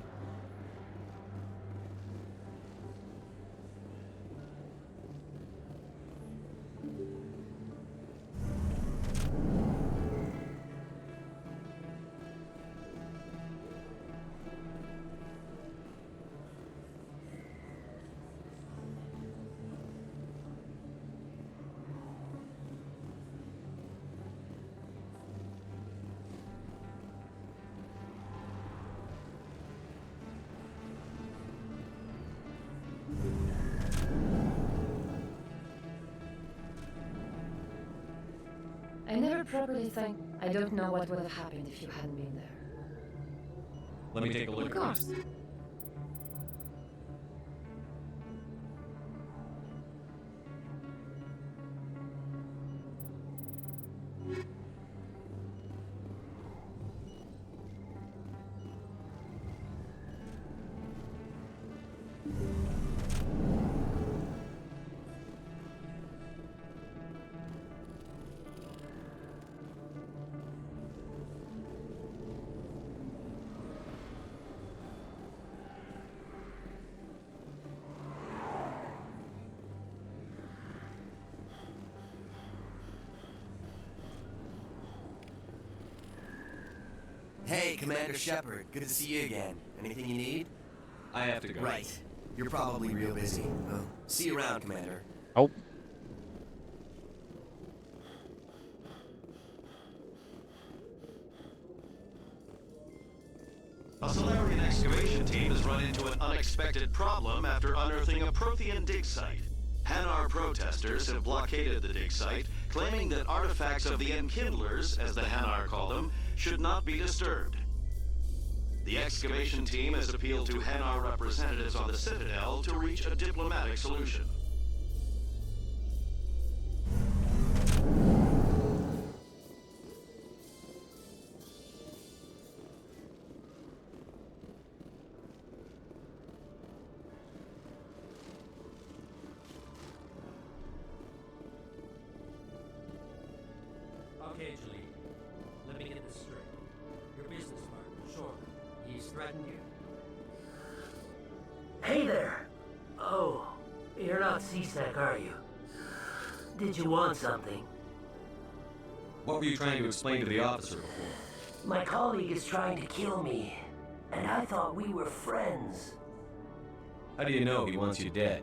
I never properly think. I don't know what would have happened if you hadn't been there. Let me take a look. Of course. Hey, Commander Shepard. Good to see you again. Anything you need? I have to go. Right. You're probably real busy. Well, see you around, Commander. Oh. A Solarian excavation team has run into an unexpected problem after unearthing a Prothean dig site. Hanar protesters have blockaded the dig site, claiming that artifacts of the Enkindlers, as the Hanar call them, should not be disturbed. The excavation team has appealed to Hanar representatives on the Citadel to reach a diplomatic solution. Okay, Julie. Let me get this straight. Your business partner, sure. He's threatened you? Hey there! Oh, you're not C-Stack, are you? Did you want something? What were you trying to explain to the officer before? My colleague is trying to kill me, and I thought we were friends. How do you know he wants you dead?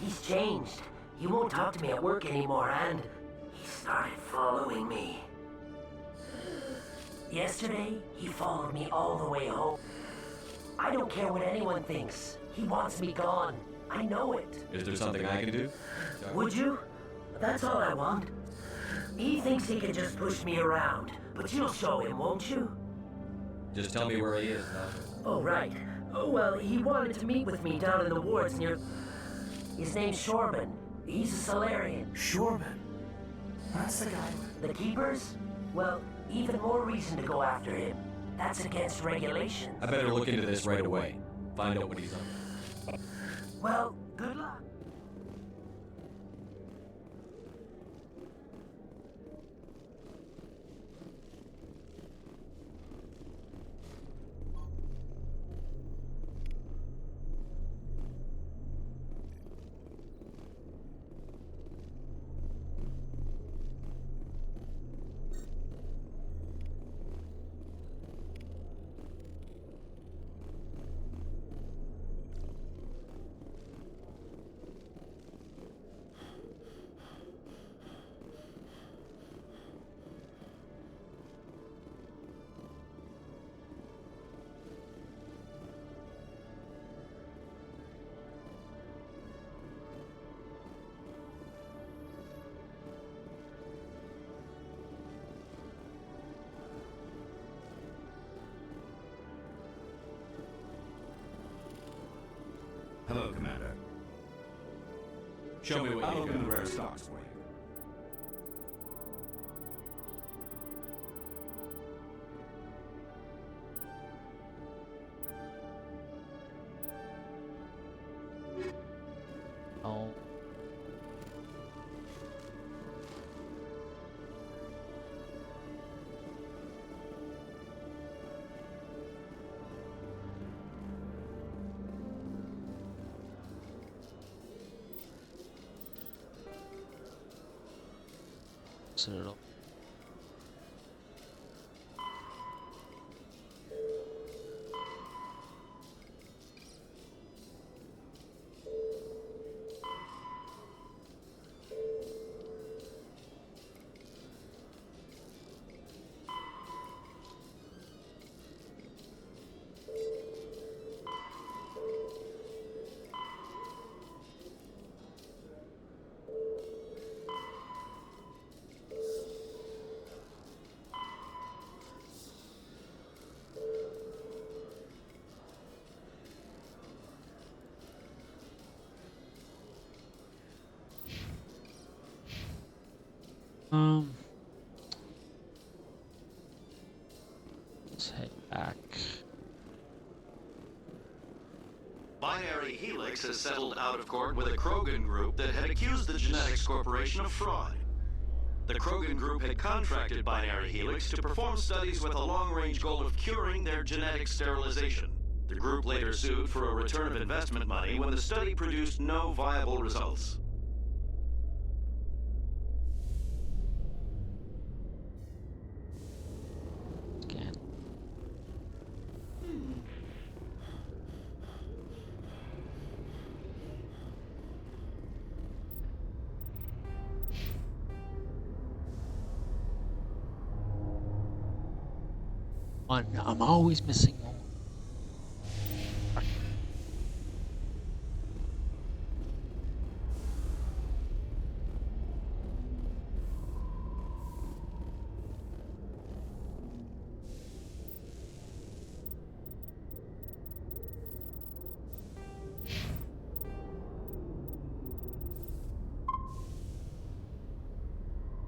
He's changed. He won't talk to me at work anymore, and he started following me. Yesterday, he followed me all the way home. I don't care what anyone thinks. He wants me gone. I know it. Is there something I can do? Would you? That's all I want. He thinks he can just push me around, but you'll show him, won't you? Just tell me where he is. Oh, right. Oh, well, he wanted to meet with me down in the wards near... His name's Shorban. He's a Solarian. Shorban? That's the guy. The Keepers? Well, even more reason to go after him. That's against regulations. I better look into this right away. Find out what he's up to. Well, good luck. Hello, Commander. Show me what I'll you open got. the rare stocks for you. Oh. Citadel. Let's head back. Binary Helix has settled out of court with a Krogan group that had accused the Genetics Corporation of fraud. The Krogan group had contracted Binary Helix to perform studies with a long-range goal of curing their genetic sterilization. The group later sued for a return of investment money when the study produced no viable results. Again. one. I'm always missing one.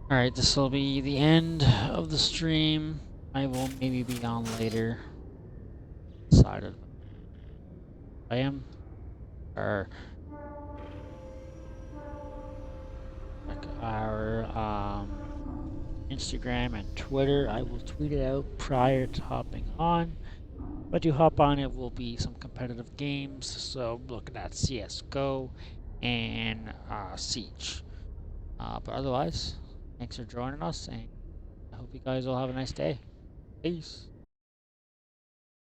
Alright, this will be the end of the stream. I will maybe be on later. Decided I am. Or like our Instagram and Twitter. I will tweet it out prior to hopping on. But you hop on, it will be some competitive games. So looking at CS:GO and Siege. But otherwise, thanks for joining us, and I hope you guys all have a nice day. Peace.